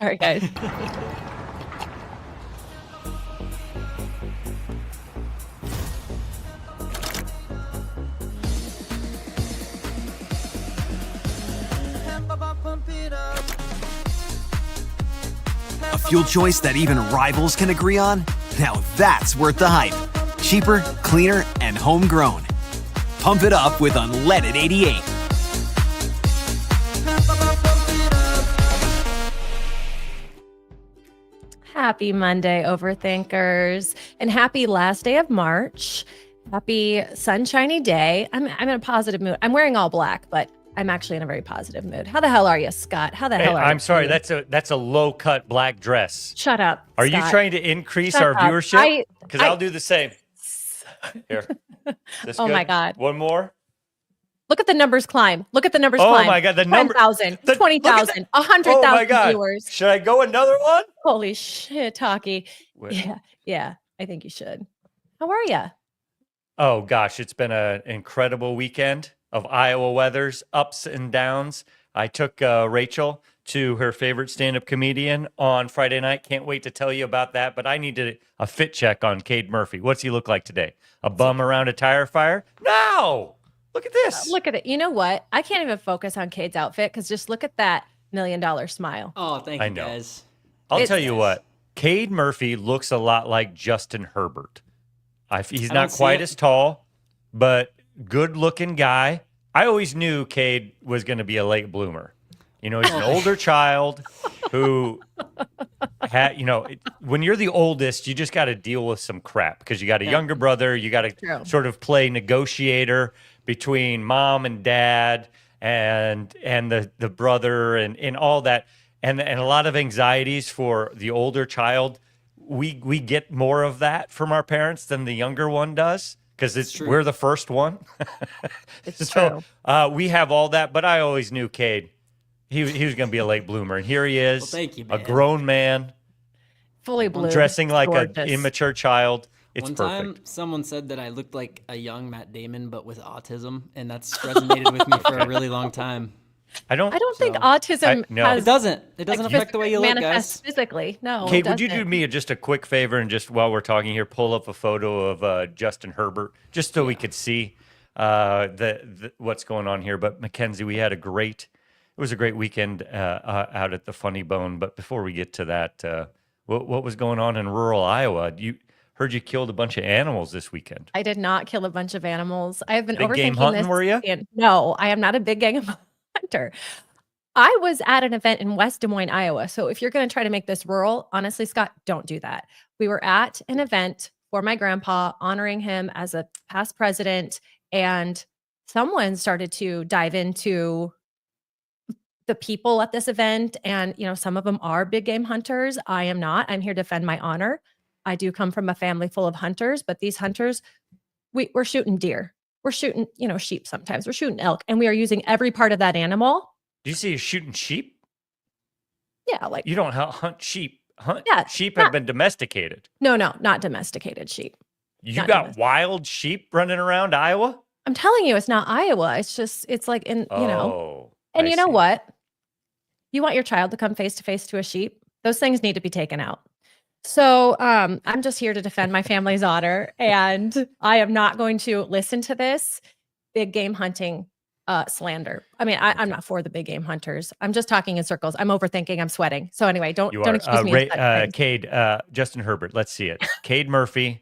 All right, guys. A fuel choice that even rivals can agree on? Now that's worth the hype. Cheaper, cleaner, and homegrown. Pump it up with unleaded 88. Happy Monday, Overthinkers, and happy last day of March. Happy sunshiny day. I'm in a positive mood. I'm wearing all black, but I'm actually in a very positive mood. How the hell are you, Scott? How the hell are you? I'm sorry, that's a low cut black dress. Shut up. Are Scott. you trying to increase Shut our up. viewership? Because I'll do the same. Here. Oh my God. One more. Look at the numbers climb. Look at the numbers Oh climb. my God, the number 10,000, the- 20,000, Oh 100,000 my God. viewers. Should I go another one? Holy shit, Taki. Wait. Yeah, I think you should. How are you? Oh gosh, it's been an incredible weekend of Iowa weathers, ups and downs. I took Rachel to her favorite stand-up comedian on Friday night. Can't wait to tell you about that. But I needed a fit check on Cade Murphy. What's he look like today? A bum around a tire fire? No! Look at this. Look at it. You know what? I can't even focus on Cade's outfit because just look at that $1 million smile. Oh, thank I you, know. guys. I'll tell you what. Cade Murphy looks a lot like Justin Herbert. He's not quite as tall, but good-looking guy. I always knew Cade was going to be a late bloomer. You know, he's an older child who had, when you're the oldest, you just got to deal with some crap because you got a younger brother. You got to sort of play negotiator between mom and dad and the brother and all that. And a lot of anxieties for the older child. We get more of that from our parents than the younger one does because we're the first one. It's true. We have all that, but I always knew Cade. He was going to be a late bloomer, and here he is, Well, thank you, a man. grown man, Fully blue. dressing like an Gorgeous. immature child. It's One perfect. time, someone said that I looked like a young Matt Damon, but with autism, and that's resonated with me for a really long time. I don't think autism no. has It doesn't affect the way you look, manifest guys. physically. No. Kate, it would you do doesn't. me just a quick favor and just while we're talking here, pull up a photo of Justin Herbert just so we could see what's going on here. But Mackenzie, it was a great weekend out at the Funny Bone. But before we get to that, what was going on in rural Iowa? Heard you killed a bunch of animals this weekend. I did not kill a bunch of animals. I have been Big game overthinking hunting, this. were you? And no, I am not a big game hunter. I was at an event in West Des Moines, Iowa. So if you're going to try to make this rural, honestly, Scott, don't do that. We were at an event for my grandpa, honoring him as a past president, and someone started to dive into the people at this event. And, some of them are big game hunters. I am not. I'm here to defend my honor. I do come from a family full of hunters, but these hunters, we're shooting deer. We're shooting, sheep sometimes. We're shooting elk, and we are using every part of that animal. Do you see you shooting sheep? Yeah, like You don't hunt sheep. Sheep not- have been domesticated. no, not domesticated sheep. You not got domesticated. wild sheep running around Iowa? I'm telling you, it's not Iowa. It's like in, Oh, and I you know see. what? You want your child to come face to face to a sheep? Those things need to be taken out. So I'm just here to defend my family's honor, and I am not going to listen to this big game hunting slander. I mean, I'm not for the big game hunters. I'm just talking in circles. I'm overthinking. I'm sweating. So anyway, don't accuse me of such things. Cade, Justin Herbert. Let's see it. Cade Murphy.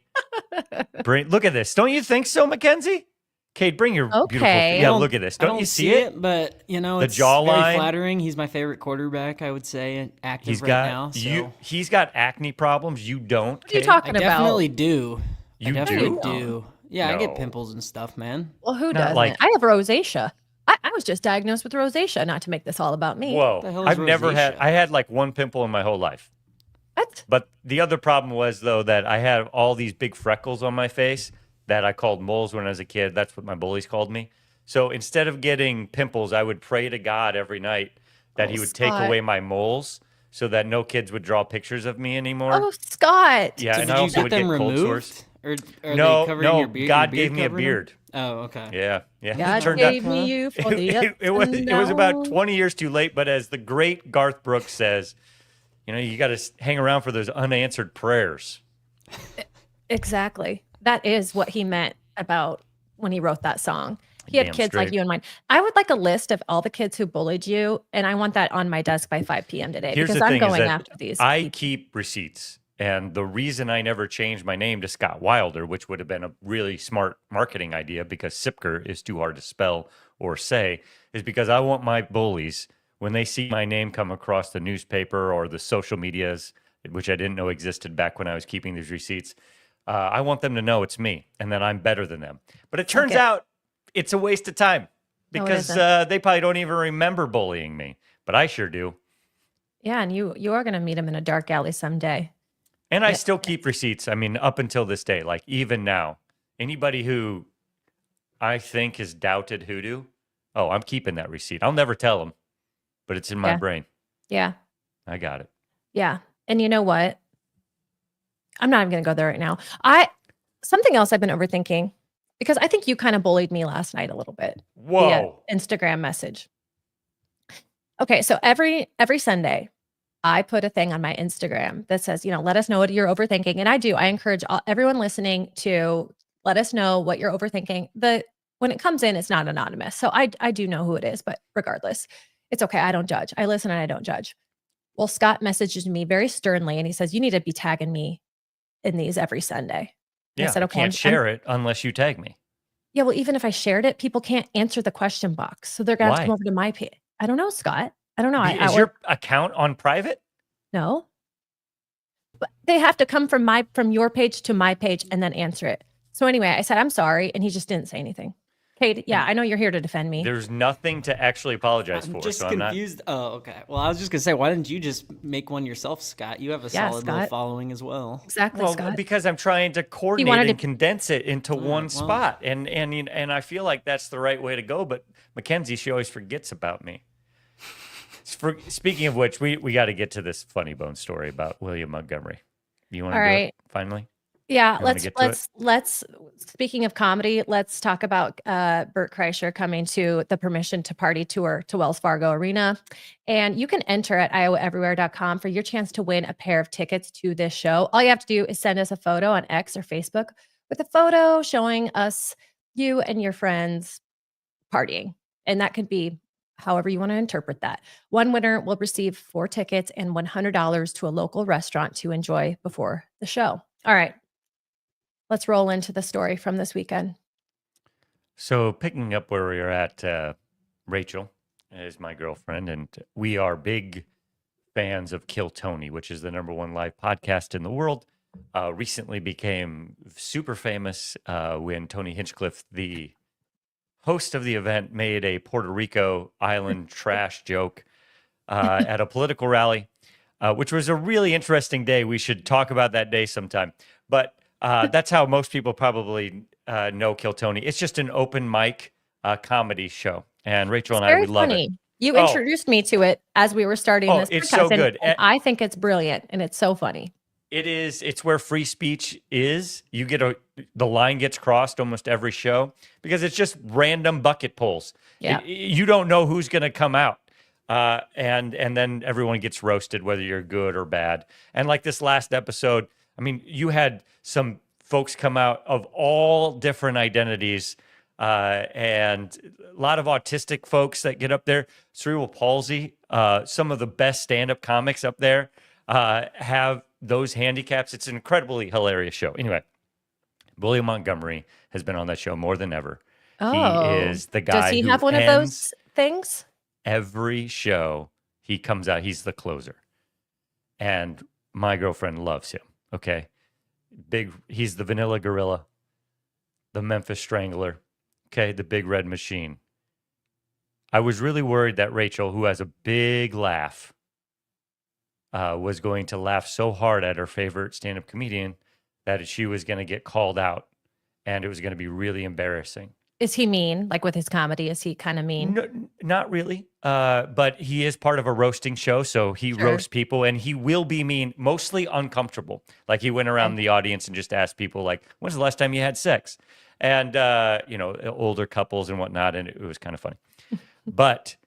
Look at this. Don't you think so, Mackenzie? Cade, bring your beautiful. Okay. Yeah, look at this. I Don't you see it? But The it's jawline. very flattering. He's my favorite quarterback, I would say, active He's right got now. So He's got acne problems. You don't. What are you Cade? talking I about? definitely do. You I definitely do? do. Yeah, I No. get pimples and stuff, man. Well, who Not doesn't? like- I have rosacea. I was just diagnosed with rosacea, not to make this all about me. Whoa! the hell is I've never had. rosacea? I had like one pimple in my whole life. What? But the other problem was though that I had all these big freckles on my face that I called moles when I was a kid. That's what my bullies called me. So instead of getting pimples, I would pray to God every night that he would take Scott. away my moles so that no kids would draw pictures of me anymore. Oh, Scott. Yeah, So and did I you also get would them get cold removed? sores. Or are No, they covering no, your beard? God your gave me a covering them? beard. Oh, okay. Yeah. God It turned gave out me you for the it ups was and it was about downs. 20 years too late, but as the great Garth Brooks says, You got to hang around for those unanswered prayers. Exactly. That is what he meant about when he wrote that song. He had Damn kids like straight. you and mine. I would like a list of all the kids who bullied you, and I want that on my desk by 5 p.m. today Here's because the I'm thing is going that after these I people. keep receipts. And the reason I never changed my name to Scott Wilder, which would have been a really smart marketing idea because Siepker is too hard to spell or say, is because I want my bullies, when they see my name come across the newspaper or the social medias, which I didn't know existed back when I was keeping these receipts, I want them to know it's me and that I'm better than them. But it turns out it's a waste of time No, it because isn't. they probably don't even remember bullying me, but I sure do. Yeah, and you are going to meet him in a dark alley someday. And I Yeah. still keep receipts. I mean, up until this day, like even now, anybody who I think has doubted Hoodoo, oh, I'm keeping that receipt. I'll never tell them, but it's in my Yeah. brain. Yeah. I got it. Yeah. And you know what? I'm not even going to go there right now. Something else I've been overthinking because I think you kind of bullied me last night a little bit via Whoa. Instagram message. Okay, so every Sunday, I put a thing on my Instagram that says, let us know what you're overthinking. And I do. I encourage everyone listening to let us know what you're overthinking. When it comes in, it's not anonymous. So I do know who it is, but regardless, it's okay. I don't judge. I listen and I don't judge. Well, Scott messages me very sternly and he says, you need to be tagging me in these every Sunday. And Yeah, I said, I okay. can't share it unless you tag me. Yeah, well, even if I shared it, people can't answer the question box. So they're going to have to Why? come over to my page. I don't know, Scott. I don't know. Is your account on private? No. But they have to come from your page to my page and then answer it. So anyway, I said, I'm sorry. And he just didn't say anything. Cade, yeah, I know you're here to defend me. There's nothing to actually apologize for. I'm just so confused. Oh, okay. Well, I was just gonna say, why didn't you just make one yourself, Scott? You have a solid little Scott. following as well. Exactly, Well, Scott. because I'm trying to coordinate wanted and to- condense it into one well. spot, and I feel like that's the right way to go. But Mackenzie, she always forgets about me. Speaking of which, we got to get to this funny bone story about William Montgomery. You want to All do right. it finally? Yeah, You wanna get to it? let's speaking of comedy, let's talk about Bert Kreischer coming to the Permission to Party tour to Wells Fargo Arena. And you can enter at iowaeverywhere.com for your chance to win a pair of tickets to this show. All you have to do is send us a photo on X or Facebook with a photo showing us you and your friends partying. And that could be however you want to interpret that. One winner will receive 4 tickets and $100 to a local restaurant to enjoy before the show. All right. Let's roll into the story from this weekend. So picking up where we were at, Rachel is my girlfriend, and we are big fans of Kill Tony, which is the #1 live podcast in the world. Recently became super famous when Tony Hinchcliffe, the host of the event, made a Puerto Rico island trash joke at a political rally, which was a really interesting day. We should talk about that day sometime. But that's how most people probably know Kill Tony. It's just an open mic comedy show. And Rachel and I, we love it. You introduced me to it as we were starting this it's podcast, so good. and I think it's brilliant and it's so funny. It is. It's where free speech is. You get the line gets crossed almost every show because it's just random bucket pulls. Yeah. You don't know who's going to come out. And then everyone gets roasted, whether you're good or bad. And like this last episode, I mean, you had some folks come out of all different identities, and a lot of autistic folks that get up there. Cerebral palsy. Some of the best stand-up comics up there have those handicaps. It's an incredibly hilarious show. Anyway, William Montgomery has been on that show more than ever. Oh, he is the guy. Does he who have one of ends those things? Every show he comes out, he's the closer, and my girlfriend loves him. Okay, he's the Vanilla Gorilla, the Memphis Strangler. Okay, the Big Red Machine. I was really worried that Rachel, who has a big laugh, was going to laugh so hard at her favorite stand-up comedian that she was going to get called out, and it was going to be really embarrassing. Is he mean? Like with his comedy, is he kind of mean? No, not really. But he is part of a roasting show, so he roasts people, and he will be mean, mostly uncomfortable. Like he went around the audience and just asked people, like, "When's the last time you had sex?" And older couples and whatnot, and it was kind of funny. But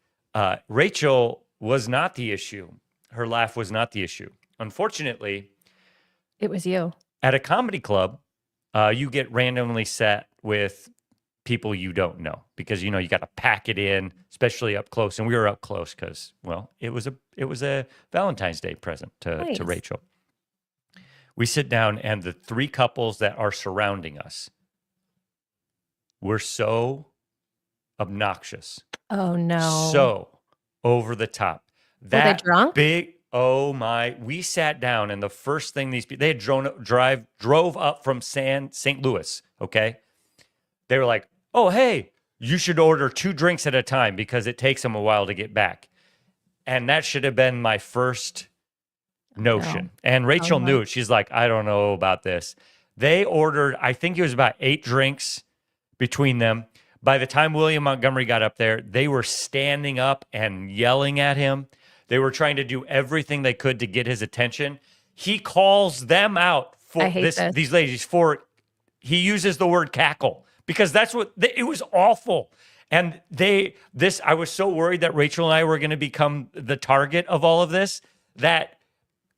Rachel was not the issue. her laugh was not the issue. Unfortunately, It was you. at a comedy club, you get randomly set with people you don't know because you got to pack it in, especially up close. And we were up close because, well, it was a Valentine's Day present to Rachel. We sit down, and the three couples that are surrounding us were so obnoxious. Oh no! So over the top. Were they drunk? Big. Oh my! We sat down, and the first thing these people, they had drove up from St. Louis. Okay, they were like, "Oh hey, you should order 2 drinks at a time because it takes them a while to get back." And that should have been my first notion. No. And Rachel no. knew it. She's like, "I don't know about this." They ordered, I think it was about 8 drinks between them. By the time William Montgomery got up there, they were standing up and yelling at him. They were trying to do everything they could to get his attention. He calls them out for these ladies for, he uses the word cackle because that's what, it was awful. And I was so worried that Rachel and I were going to become the target of all of this, that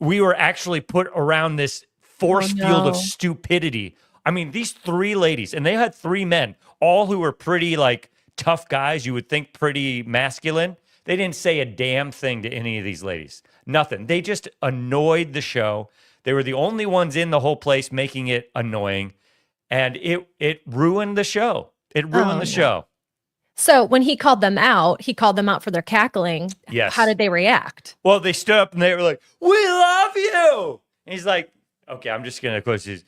we were actually put around this force field of stupidity. I mean, these 3 ladies, and they had 3 men, all who were pretty like tough guys, you would think pretty masculine. They didn't say a damn thing to any of these ladies. Nothing. They just annoyed the show. They were the only ones in the whole place making it annoying. And it ruined the show. It ruined the show. So when he called them out for their cackling. Yes. How did they react? Well, they stood up and they were like, "We love you." And he's like, okay, I'm just going to quote you.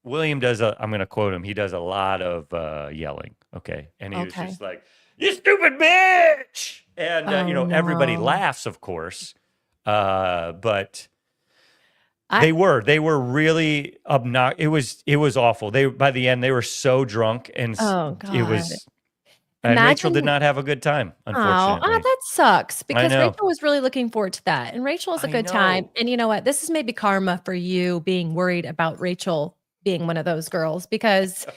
William does I'm going to quote him. He does a lot of yelling. Okay. And he was just like, "You stupid bitch." And, everybody laughs, of course. But they were really obnoxious. It was awful. By the end, they were so drunk, and it was, and Rachel did not have a good time, unfortunately. Oh, that sucks because Rachel was really looking forward to that. And Rachel was a good time. And you know what? This is maybe karma for you being worried about Rachel being one of those girls because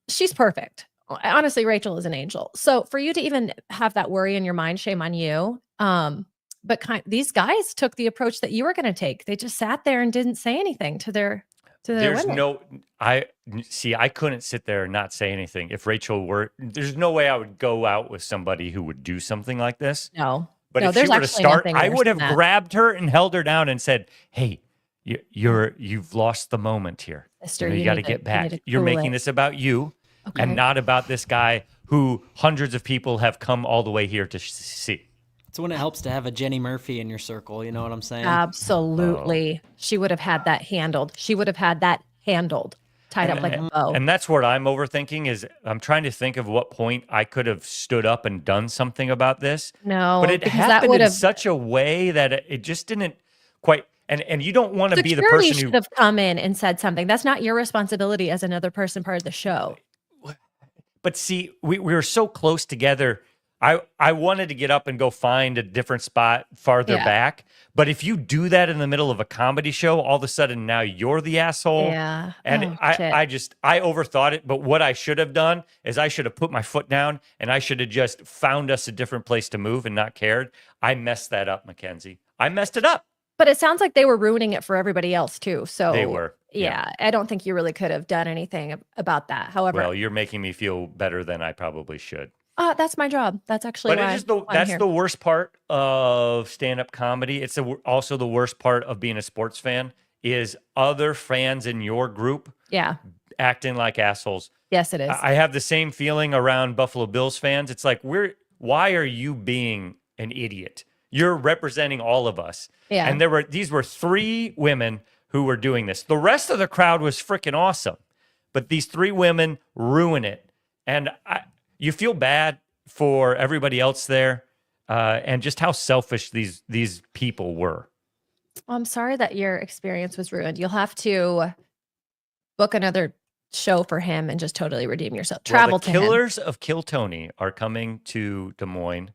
she's perfect. Honestly, Rachel is an angel. So for you to even have that worry in your mind, shame on you. But these guys took the approach that you were going to take. They just sat there and didn't say anything to their women. I couldn't sit there and not say anything. If Rachel there's no way I would go out with somebody who would do something like this. No. But if she were to start, I would have grabbed her and held her down and said, "Hey, you've lost the moment here. Sister, you got to get back. You're making this about you and not about this guy who hundreds of people have come all the way here to see." It's when it helps to have a Jenny Murphy in your circle. You know what I'm saying? Absolutely. She would have had that handled. Tied up like a bow. And that's what I'm overthinking is I'm trying to think of what point I could have stood up and done something about this. No, but it happened in such a way that it just didn't quite. And you don't want to be the person who should have come in and said something. That's not your responsibility as another person part of the show. But see, we were so close together. I wanted to get up and go find a different spot farther back. But if you do that in the middle of a comedy show, all of a sudden now you're the asshole. Yeah. And I overthought it. But what I should have done is I should have put my foot down and I should have just found us a different place to move and not cared. I messed that up, Mackenzie. I messed it up. But it sounds like they were ruining it for everybody else too. So they were. Yeah. I don't think you really could have done anything about that. However, well, you're making me feel better than I probably should. That's my job. That's actually that's the worst part of stand-up comedy. It's also the worst part of being a sports fan is other fans in your group acting like assholes. Yes, it is. I have the same feeling around Buffalo Bills fans. It's like, why are you being an idiot? You're representing all of us. Yeah. And these were 3 women who were doing this. The rest of the crowd was freaking awesome. But these 3 women ruin it. And you feel bad for everybody else there and just how selfish these people were. Well, I'm sorry that your experience was ruined. You'll have to book another show for him and just totally redeem yourself. Travel to him. The Killers of Kill Tony are coming to Des Moines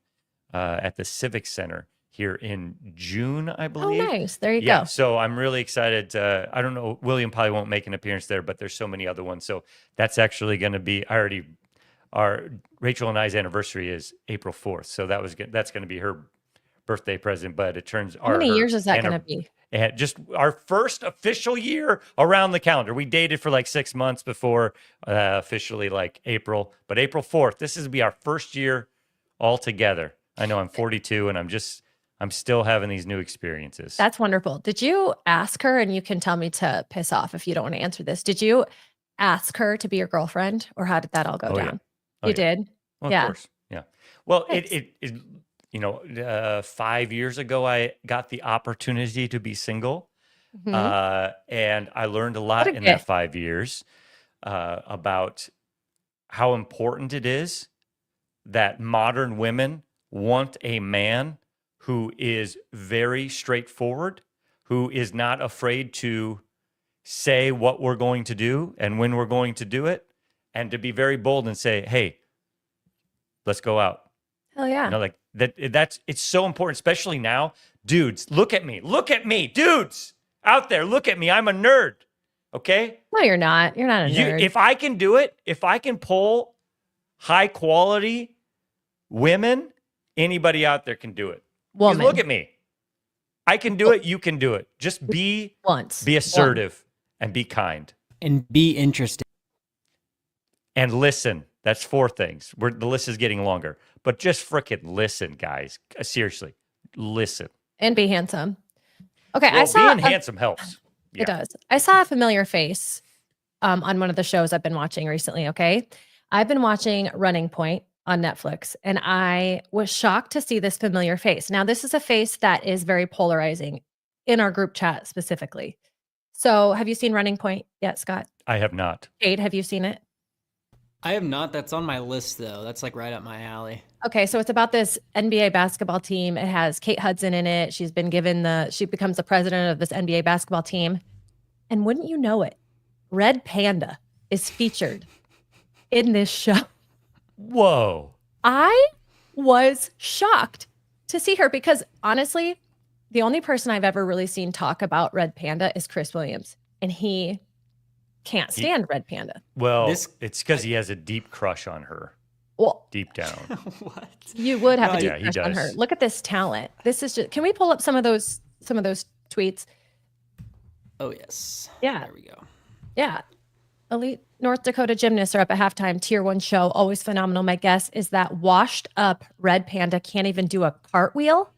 at the Civic Center here in June, I believe. Oh, nice. There you go. So I'm really excited. I don't know. William probably won't make an appearance there, but there's so many other ones. So that's actually going to be, Rachel and I's anniversary is April 4th. So that's going to be her birthday present, but it turns How many years is that going to be? And just our first official year around the calendar. We dated for like 6 months before officially like April, but April 4th, this is be our first year all together. I know I'm 42 and I'm still having these new experiences. That's wonderful. Did you ask her, and you can tell me to piss off if you don't want to answer this. Did you ask her to be your girlfriend, or how did that all go down? Yeah. You did? Well, yeah. Of course. Yeah. Well, Thanks. it 5 years ago, I got the opportunity to be single. Mhm. And I learned a lot in that 5 years about how important it is that modern women want a man who is very straightforward, who is not afraid to say what we're going to do and when we're going to do it, and to be very bold and say, hey, let's go out. Hell yeah. You know, like that's it's so important, especially now. Dudes, look at me. Dudes out there, look at me. I'm a nerd. Okay? No, you're not. You're not a nerd. If I can do it, if I can pull high quality women, anybody out there can do it. Because look at me. I can do it. You can do it. Just be assertive and be kind. And be interested. And listen. That's 4 things. The list is getting longer. But just frickin' listen, guys. Seriously, listen. And be handsome. Okay, well, being handsome helps. Yeah. It does. I saw a familiar face on one of the shows I've been watching recently, okay? I've been watching Running Point on Netflix, and I was shocked to see this familiar face. Now, this is a face that is very polarizing in our group chat specifically. So have you seen Running Point yet, Scott? I have not. Cade, have you seen it? I have not. That's on my list, though. That's like right up my alley. Okay, so it's about this NBA basketball team. It has Kate Hudson in it. She becomes the president of this NBA basketball team. And wouldn't you know it, Red Panda is featured in this show. Whoa. I was shocked to see her because honestly, the only person I've ever really seen talk about Red Panda is Chris Williams. And he can't stand Red Panda. Well, it's because he has a deep crush on her. Well, deep down. What? You would have a deep crush on her. Look at this talent. This is just. Can we pull up some of those tweets? Oh yes. Yeah. There we go. Yeah. Elite North Dakota gymnasts are up at halftime. Tier 1 show. Always phenomenal. My guess is that washed up Red Panda can't even do a cartwheel.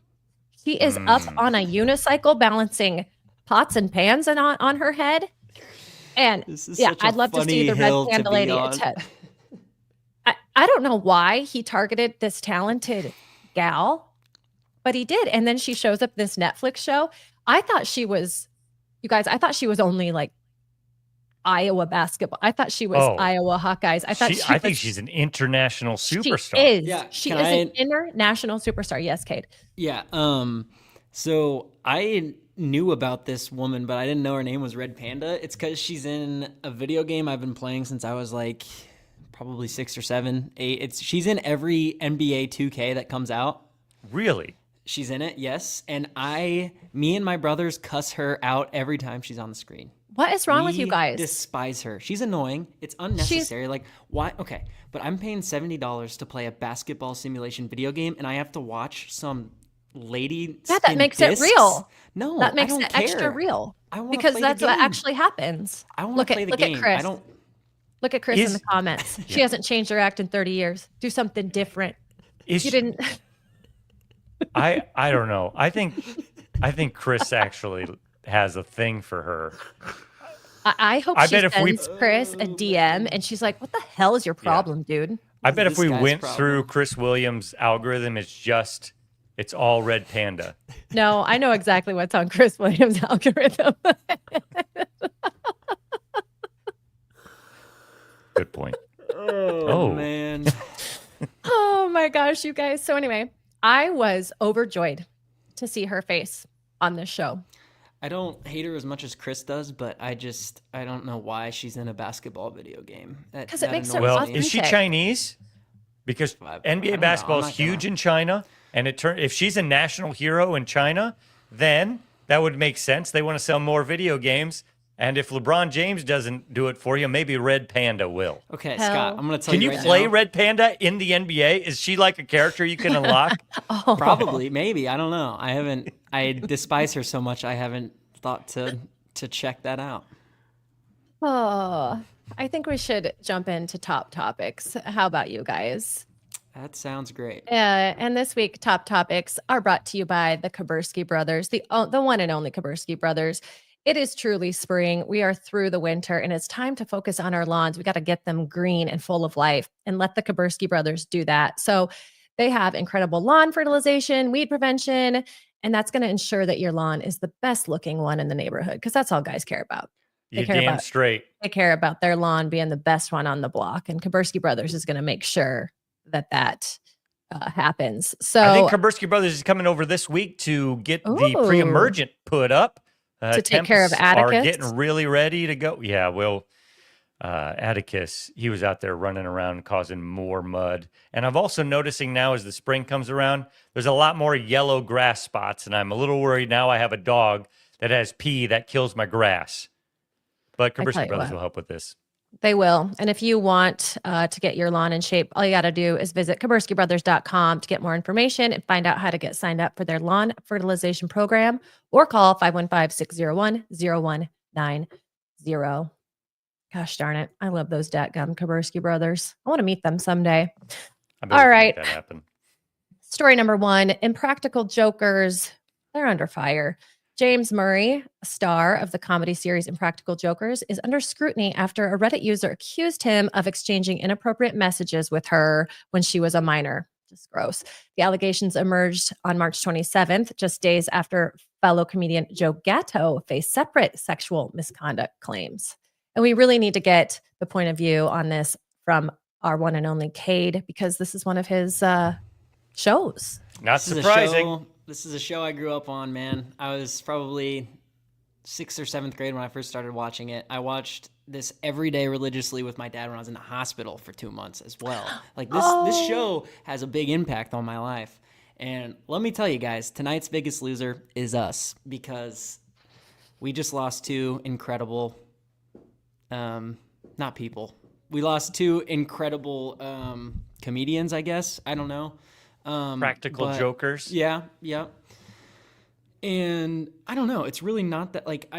She is up on a unicycle balancing pots and pans on her head. And I'd love to see the Red Panda lady at 10. I don't know why he targeted this talented gal, but he did. And then she shows up in this Netflix show. I thought she was only like Iowa basketball. I thought she was Iowa Hawkeyes. I think she's an international superstar. She is. Yeah, she is an international superstar. Yes, Cade. Yeah. So I knew about this woman, but I didn't know her name was Red Panda. It's because she's in a video game I've been playing since I was like probably 6 or 7, 8. She's in every NBA 2K that comes out. Really? She's in it, yes. And me and my brothers cuss her out every time she's on the screen. What is wrong with you guys? Despise her. She's annoying. It's unnecessary. Like, why? Okay, but I'm paying $70 to play a basketball simulation video game, and I have to watch some lady. Yeah, that makes it real. No, that makes it extra real. I want because that's what actually happens. I want to play the game. Look at Chris. Look at Chris in the comments. She hasn't changed her act in 30 years. Do something different. You didn't. I don't know. I think Chris actually has a thing for her. I hope she sends Chris a DM and she's like, "What the hell is your problem, dude?" I bet if we went through Chris Williams' algorithm, it's all Red Panda. No, I know exactly what's on Chris Williams' algorithm. Good point. Oh man. Oh my gosh, you guys. So anyway, I was overjoyed to see her face on this show. I don't hate her as much as Chris does, but I don't know why she's in a basketball video game. Because it makes her authentic. Is she Chinese? Because NBA basketball is huge in China, and if she's a national hero in China, then that would make sense. They want to sell more video games. And if LeBron James doesn't do it for you, maybe Red Panda will. Okay, Hell. Scott, I'm going to tell Can you you right play now. Red Panda in the NBA? Is she like a character you can unlock? Oh, Probably, maybe. I don't know. I despise her so much, I haven't thought to check that out. Oh, I think we should jump into top topics. How about you guys? That sounds great. And this week, top topics are brought to you by the Kaburski brothers, the one and only Kaburski brothers. It is truly spring. We are through the winter, and it's time to focus on our lawns. We got to get them green and full of life, and let the Kaburski brothers do that. So they have incredible lawn fertilization, weed prevention, and that's going to ensure that your lawn is the best looking one in the neighborhood, because that's all guys care about. You're damn straight. They care about their lawn being the best one on the block, and Kaburski brothers is going to make sure that happens. So I think Kaburski Brothers is coming over this week to get the pre-emergent put up. To take care of Temps Atticus. are getting really ready to go. Yeah, well, Atticus, he was out there running around causing more mud. And I'm also noticing now as the spring comes around, there's a lot more yellow grass spots. And I'm a little worried now I have a dog that has pee that kills my grass. But Kaburski Brothers will help with this. They will. And if you want to get your lawn in shape, all you got to do is visit KaburskiBrothers.com to get more information and find out how to get signed up for their lawn fertilization program, or call 515-601-0190. Gosh darn it. I love those dadgum Kaburski brothers. I want to meet them someday. All right. Make that happen. Story number 1, Impractical Jokers. They're under fire. James Murray, a star of the comedy series Impractical Jokers, is under scrutiny after a Reddit user accused him of exchanging inappropriate messages with her when she was a minor. Just gross. The allegations emerged on March 27th, just days after fellow comedian Joe Gatto faced separate sexual misconduct claims. And we really need to get the point of view on this from our one and only Cade, because this is one of his shows. Not surprising. This is a show I grew up on, man. I was probably 6th or 7th grade when I first started watching it. I watched this every day religiously with my dad when I was in the hospital for 2 months as well. Like this show has a big impact on my life. And let me tell you guys, tonight's biggest loser is us, because we just lost 2 incredible, not people. We lost 2 incredible comedians, I guess. I don't know. Practical Jokers. Yeah. And I don't know. It's really not that, like,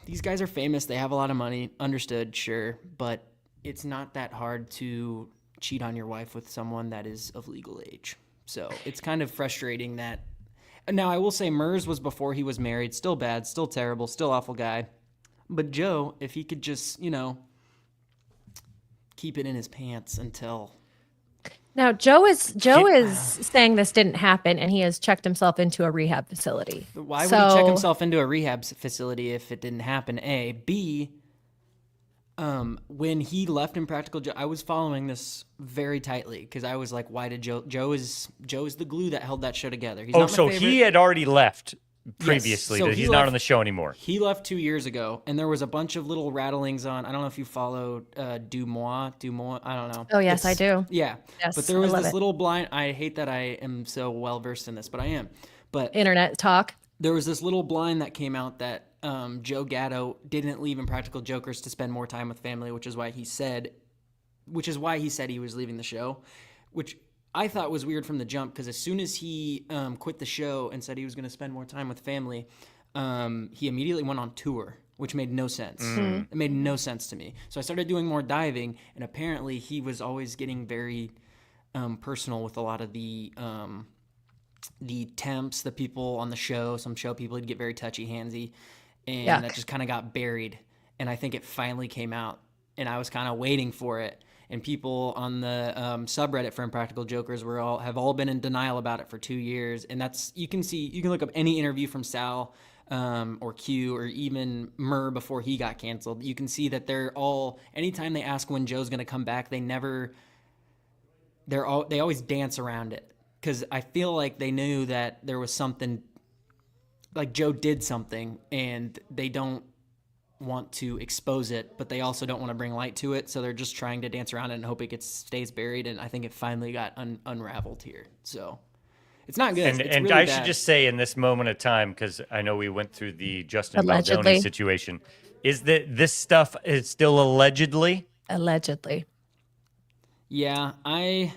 these guys are famous. They have a lot of money. Understood, sure. But it's not that hard to cheat on your wife with someone that is of legal age. So it's kind of frustrating that. Now, I will say Murs was before he was married. Still bad, still terrible, still awful guy. But Joe, if he could just, keep it in his pants until... Now, Joe is saying this didn't happen, and he has checked himself into a rehab facility. Why would he check himself into a rehab facility if it didn't happen? A. B, when he left Impractical Joe, I was following this very tightly, because I was like, why did Joe is the glue that held that show together. He's not my favorite. He had already left previously. Yes, so he's not on the show anymore. He left 2 years ago, and there was a bunch of little rattlings on. I don't know if you follow Du Moi. I don't know. Oh, yes, I do. Yeah. Yes, but there was this it. little blind. I hate that I am so well versed in this, but I am. But internet talk. There was this little blind that came out that Joe Gatto didn't leave Impractical Jokers to spend more time with family, which is why he said he was leaving the show, which I thought was weird from the jump, because as soon as he quit the show and said he was going to spend more time with family, he immediately went on tour, which made no sense. It made no sense to me. So I started doing more diving, and apparently he was always getting very personal with a lot of the temps, the people on the show. Some show people would get very touchy-handsy, and that just kind of got buried. And I think it finally came out, and I was kind of waiting for it. And people on the subreddit for Impractical Jokers have all been in denial about it for 2 years. And you can look up any interview from Sal or Q or even Murr before he got canceled. You can see that they're all, anytime they ask when Joe's going to come back, they always dance around it. Because I feel like they knew that there was something, like Joe did something, and they don't want to expose it, but they also don't want to bring light to it, so they're just trying to dance around it and hope it stays buried. And I think it finally got unraveled here. So It's not good. It's And really I bad. should just say in this moment of time, because I know we went through the Justin Allegedly. Baldoni situation, is that this stuff is still allegedly? Allegedly. Yeah, I You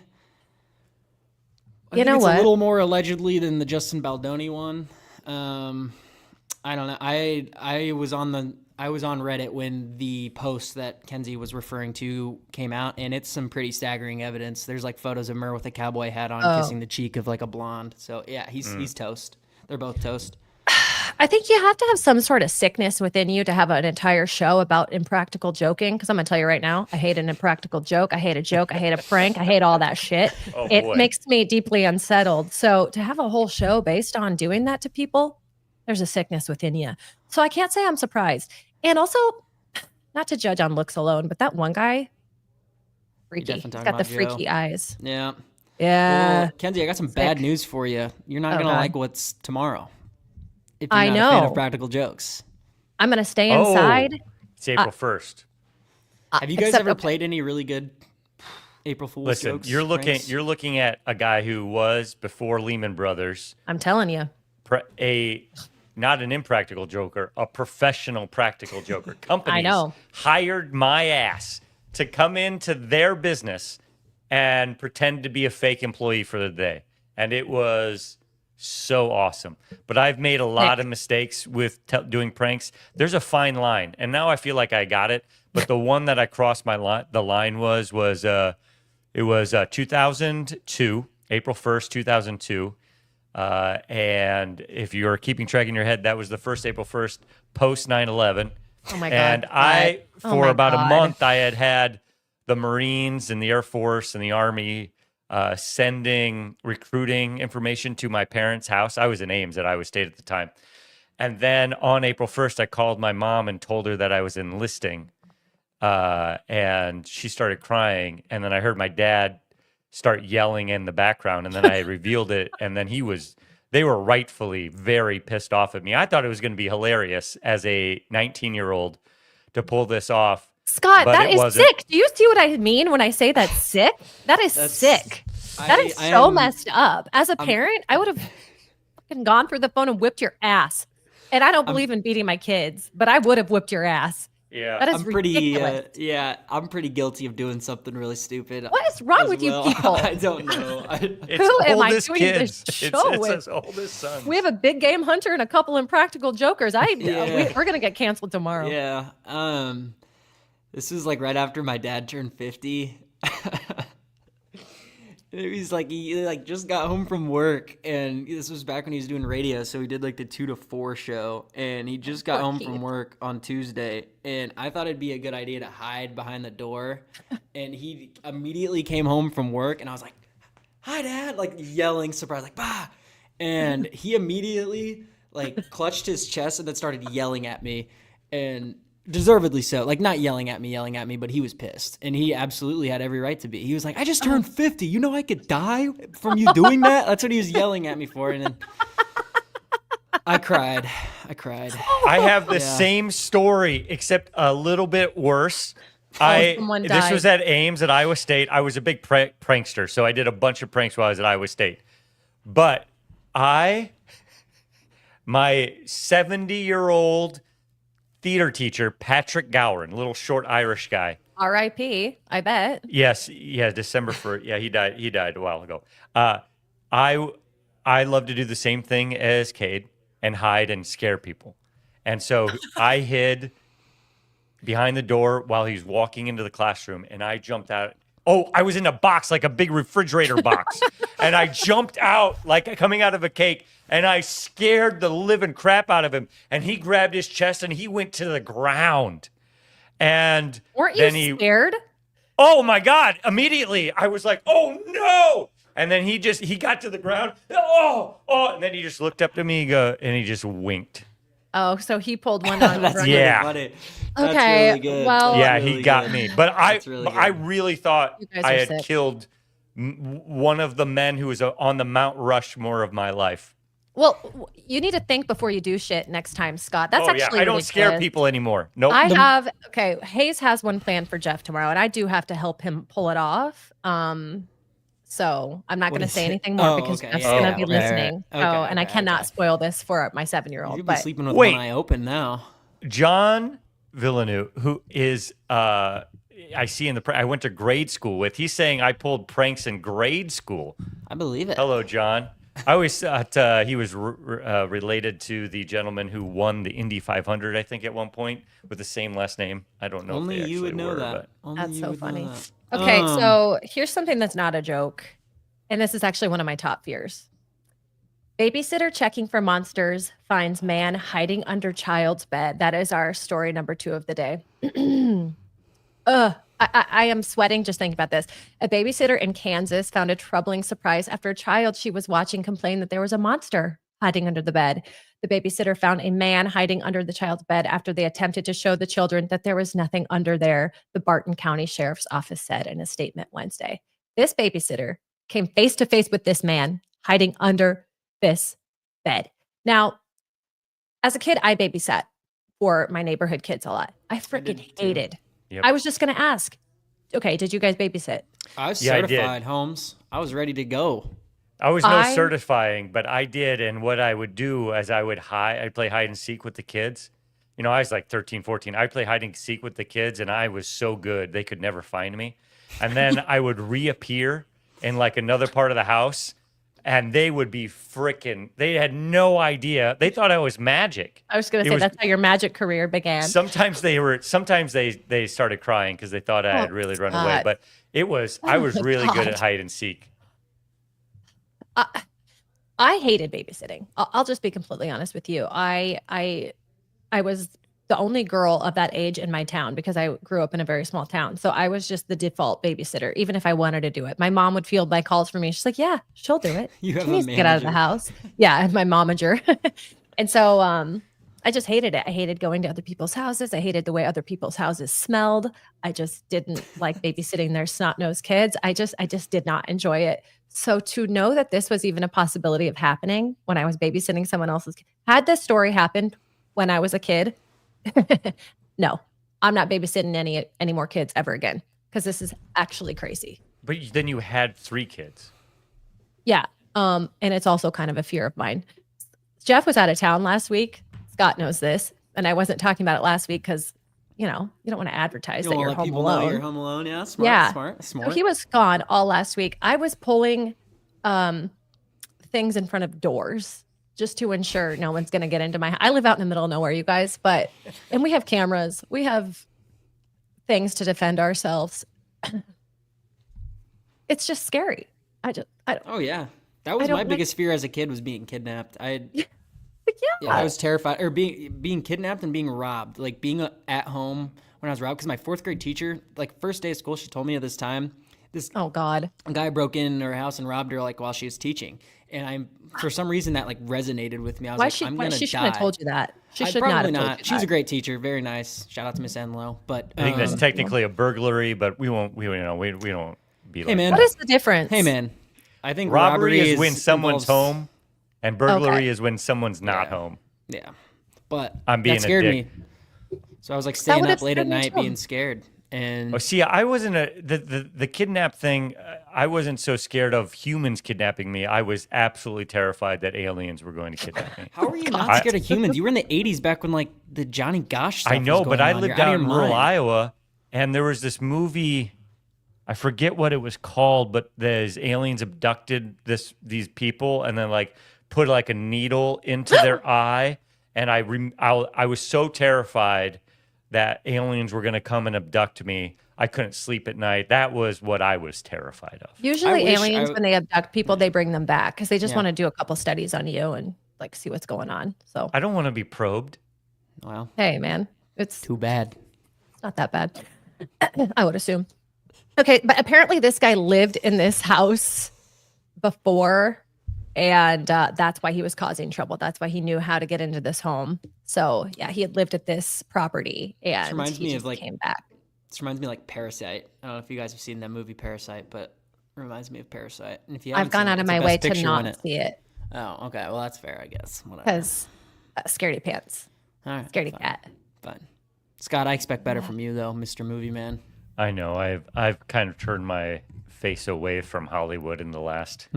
think know it's what? a little more allegedly than the Justin Baldoni one. I don't know. I was on Reddit when the post that Kenzie was referring to came out, and it's some pretty staggering evidence. There's like photos of Murr with a cowboy hat on, kissing the cheek of like a blonde. So yeah, he's toast. They're both toast. I think you have to have some sort of sickness within you to have an entire show about impractical joking. Because I'm going to tell you right now, I hate an impractical joke. I hate a joke. I hate a prank. I hate all that shit. Oh, It boy. makes me deeply unsettled. So to have a whole show based on doing that to people, there's a sickness within you. So I can't say I'm surprised. And also, not to judge on looks alone, but that one guy, freaky. He's definitely got talking the about Joe. freaky eyes. Yeah. Yeah. Well, Kenzie, I got some bad Sick. news for you. You're not Oh, gonna God. like what's tomorrow. If you're I not a fan know. of practical jokes. I'm going to stay inside. It's April 1st. Have you guys except- ever played any really good April Fool's Listen, jokes? you're pranks? looking at a guy who was before Lehman Brothers, I'm telling you. not an impractical joker, a professional practical joker. Companies know. hired my ass to come into their business and pretend to be a fake employee for the day. And it was so awesome. But I've made a lot of mistakes with doing pranks. There's a fine line. And now I feel like I got it. But the one that I crossed the line was 2002, April 1st, 2002. And if you're keeping track in your head, that was the first April 1st post 9/11. Oh my God. And Oh for my about a God. month, I had the Marines and the Air Force and the Army sending recruiting information to my parents' house. I was in Ames at Iowa State at the time. And then on April 1st, I called my mom and told her that I was enlisting. And she started crying. And then I heard my dad start yelling in the background. And then I revealed it. And then they were rightfully very pissed off at me. I thought it was going to be hilarious as a 19-year-old to pull this off. Scott, But that it is wasn't. sick. Do you see what I mean when I say that's sick? That is sick. That is I so am- messed up. As a parent, I would have fucking gone through the phone and whipped your ass. And I don't believe in beating my kids, but I would have whipped your ass. Yeah. That is I'm pretty, ridiculous. I'm pretty guilty of doing something really stupid. What is wrong as with you well. people? I don't know. It's Who am I oldest doing kids. this It's show with? his oldest son. We have a big game hunter and a couple impractical jokers. Yeah. We're gonna get canceled tomorrow. Yeah. This was like right after my dad turned 50. He just got home from work, and this was back when he was doing radio, so he did like the 2 to 4 show, and he just got Poor home kid. from work on Tuesday, and I thought it'd be a good idea to hide behind the door, and he immediately came home from work, and I was like, "Hi, Dad!" like yelling, surprise, like "Bah!" and he immediately like clutched his chest and then started yelling at me, and deservedly so. Like not yelling at me, but he was pissed, and he absolutely had every right to be. He was like, "I just turned 50. You know I could die from you doing that." That's what he was yelling at me for, and then I cried. I have the same story, except a little bit worse. someone This died. was at Ames at Iowa State. I was a big prankster, so I did a bunch of pranks while I was at Iowa State. But my 70-year-old theater teacher, Patrick Gowron, little short Irish guy. R.I.P. I bet. Yes, yeah, December 1st. Yeah, he died a while ago. I love to do the same thing as Cade and hide and scare people. And so I hid behind the door while he was walking into the classroom, and I jumped out. Oh, I was in a box, like a big refrigerator box. And I jumped out, like coming out of a cake, and I scared the living crap out of him. And he grabbed his chest and he went to the ground. And Weren't then you scared? oh my God, immediately I was like, oh no. And then he got to the ground. Oh, and then he just looked up to me and he just winked. Oh, so he pulled one on. That's Ryan. really Yeah. funny. That's Okay, really good. well- That's Yeah, really he got good. me. But That's really I good. really thought You guys I are had sick. killed one of the men who was on the Mount Rushmore of my life. Well, you need to think before you do shit next time, Scott. That's oh yeah, actually I don't scare ridiculous. people anymore. Nope. Hayes has one plan for Jeff tomorrow, and I do have to help him pull it off. So I'm not What going to is say it? anything more Oh, because okay. Jeff's Yeah, going yeah. to be Okay, listening. all right. Okay, And I okay, cannot okay. spoil this for my 7-year-old. You'll be But sleeping with Wait. one eye open now. John Villeneuve, who is I see in the I went to grade school with. He's saying I pulled pranks in grade school. I believe it. Hello, John. I always thought he was related to the gentleman who won the Indy 500, I think, at one point with the same last name. I don't know Only if they you would actually know were, that. but Only that's you so would know funny. that. Okay, so here's something that's not a joke. And this is actually one of my top fears. Babysitter checking for monsters finds man hiding under child's bed. That is our story number 2 of the day. I am sweating just thinking about this. A babysitter in Kansas found a troubling surprise after a child she was watching complained that there was a monster hiding under the bed. The babysitter found a man hiding under the child's bed after they attempted to show the children that there was nothing under there, the Barton County Sheriff's Office said in a statement Wednesday. This babysitter came face to face with this man hiding under this bed. Now, as a kid, I babysat for my neighborhood kids a lot. I freaking hated. Yep. I was just going to ask, okay, did you guys babysit? I was Yeah, I did. certified, Holmes. I was ready to go. I was no certifying, but I did. And what I would do is I'd play hide and seek with the kids. You know, I was like 13, 14. I'd play hide and seek with the kids, and I was so good. They could never find me. And then I would reappear in like another part of the house, and they would be they had no idea. They thought I was magic. I was going to say, that's how your magic career began. Sometimes they started crying because they thought I had really run away. But I was really good at hide and seek. I hated babysitting. I'll just be completely honest with you. I was the only girl of that age in my town because I grew up in a very small town. So I was just the default babysitter, even if I wanted to do it. My mom would field my calls for me. She's like, yeah, she'll do it. You have she a needs to get out of the manager. house. Yeah, I have my momager. And so I just hated it. I hated going to other people's houses. I hated the way other people's houses smelled. I just didn't like babysitting their snot-nosed kids. I just did not enjoy it. So to know that this was even a possibility of happening when I was babysitting someone else's kid, had this story happened when I was a kid, no, I'm not babysitting any more kids ever again because this is actually crazy. But then you had 3 kids. Yeah. And it's also kind of a fear of mine. Jeff was out of town last week. Scott knows this. And I wasn't talking about it last week because, you don't want to advertise that you're home alone. Know you're home alone. Yeah, smart. So he was gone all last week. I was pulling things in front of doors just to ensure no one's going to get into my house. I live out in the middle of nowhere, you guys, and we have cameras. We have things to defend ourselves. It's just scary. I don't. Oh yeah, that was my biggest fear as a kid was being kidnapped. Yeah, I was terrified, or being kidnapped and being robbed. Like being at home when I was robbed, because my 4th grade teacher, like first day of school, she told me at this time, oh God, a guy broke in her house and robbed her like while she was teaching, and for some reason that like resonated with me. I was I'm gonna die. She shouldn't have told you that. She should not have told you She was a great teacher, very nice. Shout out to Miss Enlow. But I think that's technically a burglary, but we won't. We don't be like. Hey man, what is the difference? Hey man, I think robbery is when someone's home, and burglary Okay. is when someone's not home. Yeah, but I'm being that scared a dick. me. So I was like staying up late at scared me night, too. being scared. And See, I wasn't the kidnap thing. I wasn't so scared of humans kidnapping me. I was absolutely terrified that aliens were going to kidnap me. how are you not scared of humans? You were in the 80s back when like the Johnny Gosh stuff I know, was but going I on. lived You're out of in your rural mind. Iowa, and there was this movie. I forget what it was called, but there's aliens abducted these people and then like put like a needle into their eye, and I was so terrified that aliens were going to come and abduct me. I couldn't sleep at night. That was what I was terrified of. Usually aliens, when they abduct people, they bring them back because they just want to do a couple studies on you and like see what's going on. So I don't want to be probed. Well, hey, man, it's too bad. not that bad. I would assume. Okay, but apparently this guy lived in this house before, and that's why he was causing trouble. That's why he knew how to get into this home. So yeah, he had lived at this property, and reminds he me just of, like, came back. This reminds me of, like Parasite. I don't know if you guys have seen that movie Parasite, but it reminds me of Parasite. And if you I've gone out of my way to not see it Oh, okay. Well, that's fair, I guess. Whatever. because scaredy pants, All right, scaredy fine, cat. Fine. Scott, I expect better from you though, Mr. Movie Man. I know. I've kind of turned face away from Hollywood in the last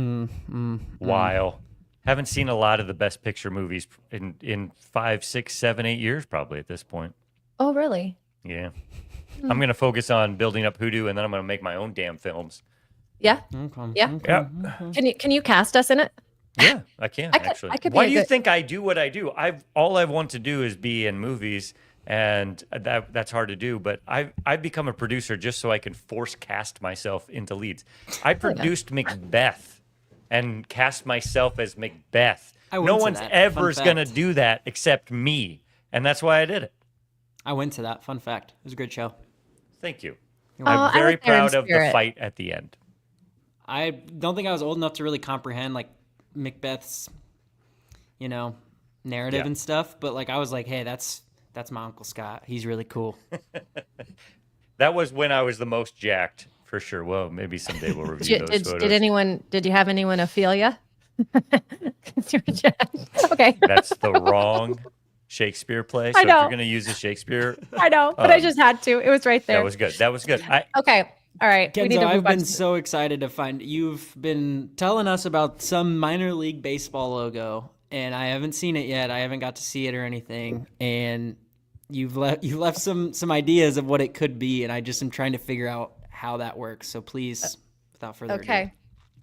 while. Haven't seen a lot of the Best Picture movies in 5, 6, 7, 8 years probably at this point. Oh, really? Yeah. I'm going to focus on building up Hoodoo, and then I'm going to make my own damn films. Yeah. Okay. Yeah. Yeah. Can you cast us in it? Yeah, I can actually. I could be Why a do you good- think I do what I do? All I want to do is be in movies, and that's hard to do. But I've become a producer just so I can force cast myself into leads. I produced Macbeth and cast myself as Macbeth. I went No to one's that. ever Fun going to fact. do that except me, and that's why I did it. I went to that. Fun fact. It was a great show. Thank you. Oh, I I'm very was there in proud of the spirit. fight at the end. I don't think I was old enough to really comprehend like Macbeth's, narrative Yeah. and stuff. But like I was like, hey, that's my Uncle Scott. He's really cool. That was when I was the most jacked, for sure. Well, maybe someday we'll review those photos. Did you have anyone Ophelia? Okay. That's the wrong Shakespeare play. So I if know. you're going to use a Shakespeare, I know, but I just had to. It was right there. that was good. That was good. Okay. All right. We need Kenzo, to I've move on. been so excited to find you've been telling us about some minor league baseball logo, and I haven't seen it yet. I haven't got to see it or anything, and you've left some ideas of what it could be, and I just am trying to figure out how that works. So please, without further ado.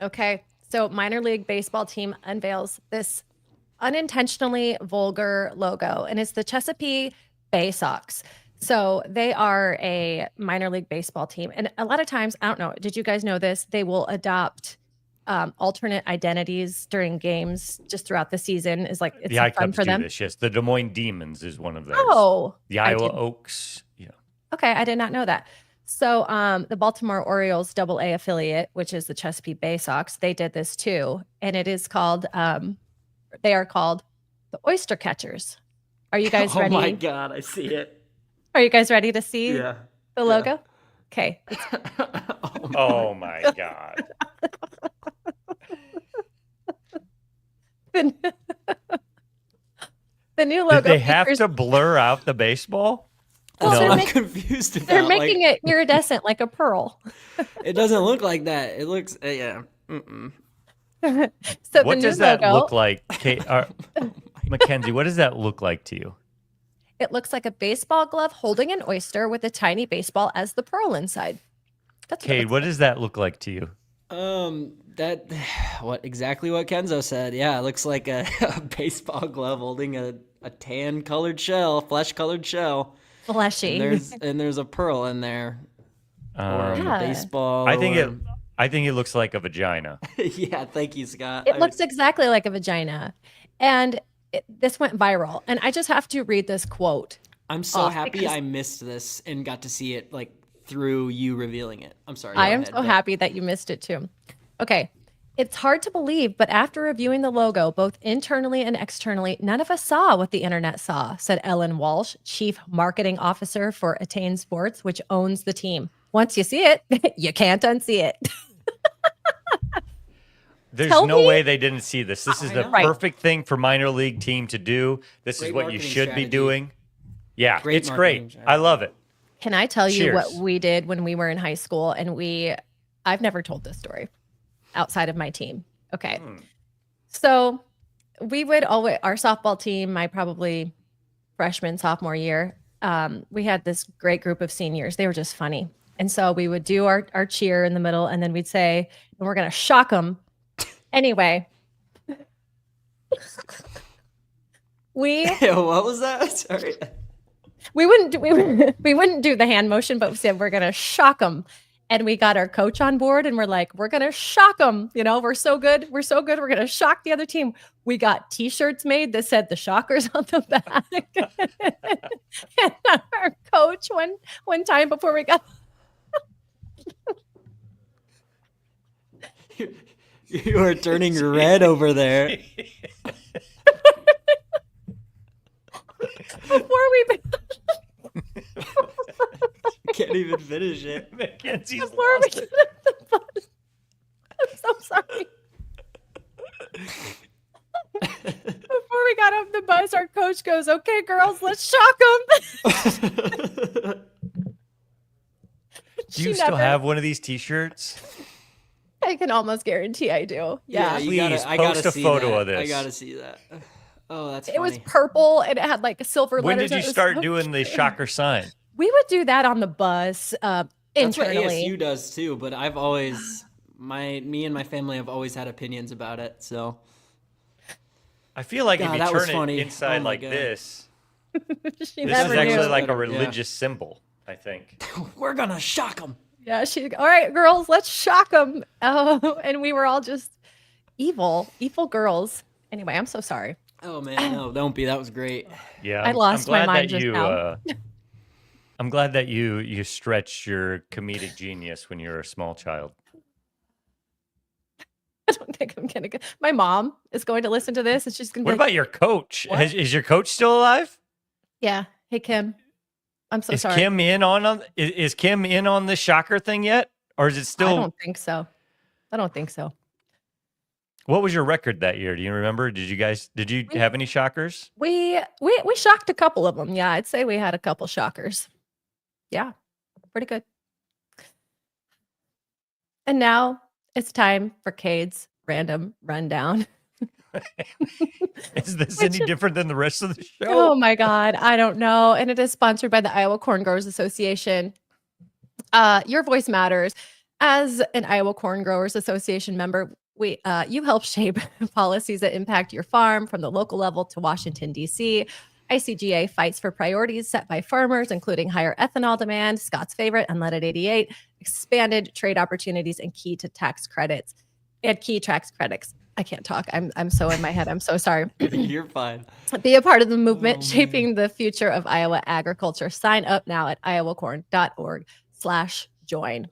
Okay. So minor league baseball team unveils this unintentionally vulgar logo, and it's the Chesapeake Bay Sox. So they are a minor league baseball team. And a lot of times, I don't know, did you guys know this? They will adopt alternate identities during games just throughout the season. Is like, it's The fun iCubs for do them. this, yes. The Des Moines Demons is one of those. Oh, The I Iowa did- Oaks. Yeah. Okay, I did not know that. So the Baltimore Orioles AA affiliate, which is the Chesapeake Bay Sox, they did this too. And it is called, they are called the Oyster Catchers. Are you guys ready? Oh my God, I see it. Are you guys ready to see Yeah. the logo? Okay. Oh my God. The new logo. Did they have features- to blur out the baseball? Well, That's they're what I'm making- confused about. They're making it iridescent like a pearl. It doesn't look like that. It looks, yeah. Mm-mm. So What the does new that logo, look like? Mackenzie, what does that look like to you? it looks like a baseball glove holding an oyster with a tiny baseball as the pearl inside. That's what it Cade, looks what does that look like to you? Exactly what Kenzo said. Yeah, it looks like a baseball glove holding a tan colored shell, flesh colored shell. fleshy. And there's a pearl in there. Or Yeah. a baseball. I think it looks like a vagina. Yeah, thank you, Scott. It looks exactly like a vagina. And this went viral. And I just have to read this quote. I'm so off happy because- I missed this and got to see it like through you revealing it. I'm sorry. I go am ahead, so but- happy that you missed it too. Okay. It's hard to believe, but after reviewing the logo, both internally and externally, none of us saw what the internet saw, said Ellen Walsh, Chief Marketing Officer for Attain Sports, which owns the team. Once you see it, you can't unsee it. There's Tell no me- way they didn't see this. This is the know. Right. perfect thing for minor league team to do. This Great is what you marketing should be strategy. doing. Yeah, Great it's marketing great. strategy. I love it. Can I tell you what Cheers. we did when we were in high school? And I've never told this story outside of my team. Okay. So we would always, our softball team, my probably freshman, sophomore year, we had this great group of seniors. They were just funny. And so we would do our cheer in the middle, and then we'd say, and we're going to shock them. Anyway, What was that? Sorry. we wouldn't do the hand motion, but we said we're gonna shock them. And we got our coach on board, and we're like, we're gonna shock them. You know, we're so good. We're gonna shock the other team. We got T-shirts made that said the Shockers on the back. And our coach one time before we got. You are turning red over there. Before we Can't even finish it. Mackenzie's before we lost it. get the bus. I'm so sorry. Before we got off the bus, our coach goes, "Okay, girls, let's shock them." Do you still have one of these T-shirts? I can almost guarantee I do. Yeah. Please post a photo of this. I gotta see that. Oh, that's It funny. was purple and it had like silver When letters. did you It was start so doing the cute. shocker sign? We would do that on the bus That's what internally. ASU does too, but I've always me and my family have always had opinions about it. So I feel like God, if that you was turn funny. it inside Oh my like God. this, She this is never actually knew. like a Yeah. religious symbol, I think. we're gonna shock them. Yeah, all right, girls, let's shock them. Oh, and we were all just evil girls. Anyway, I'm so sorry. Oh man, no, don't be. That was great. Yeah, I lost I'm my glad mind that just you, now. I'm glad that you stretched your comedic genius when you were a small child. I don't think I'm gonna go. My mom is going to listen to this and she's gonna be What like, about your coach? What? Is your coach still alive? yeah, hey Kim. I'm so Is sorry. Kim in on is Kim in on the shocker thing yet, or is it I still? don't think so. I don't think so. What was your record that year? Do you remember? Did you have any shockers? We shocked a couple of them. Yeah, I'd say we had a couple shockers. Yeah, pretty good. And now it's time for Cade's random rundown. Is this Which any different than the rest of the show? Oh my God, I don't know. And it is sponsored by the Iowa Corn Growers Association. Your voice matters. As an Iowa Corn Growers Association member, you help shape policies that impact your farm from the local level to Washington, D.C. ICGA fights for priorities set by farmers, including higher ethanol demand, Scott's favorite, unleaded 88, expanded trade opportunities, and key tax credits. I can't talk. I'm so in my head. I'm so sorry. You're fine. Be a part of the movement shaping the future of Iowa agriculture. Sign up now at iowacorn.org/join.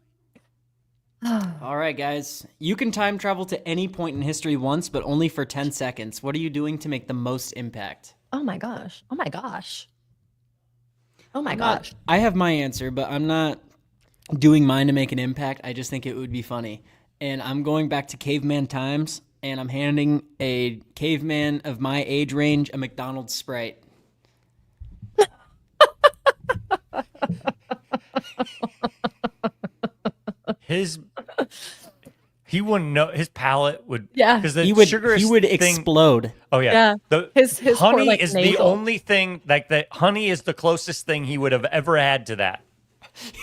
All right, guys. You can time travel to any point in history once, but only for 10 seconds. What are you doing to make the most impact? Oh my gosh. Oh my gosh. Oh my I'm not- gosh. I have my answer, but I'm not doing mine to make an impact. I just think it would be funny. And I'm going back to caveman times, and I'm handing a caveman of my age range a McDonald's Sprite. He wouldn't know. His palate would, Yeah. because the He would thing, explode. Oh yeah, Yeah. The His honey poor, like, is the navel. only thing. Like the honey is the closest thing he would have ever had to that.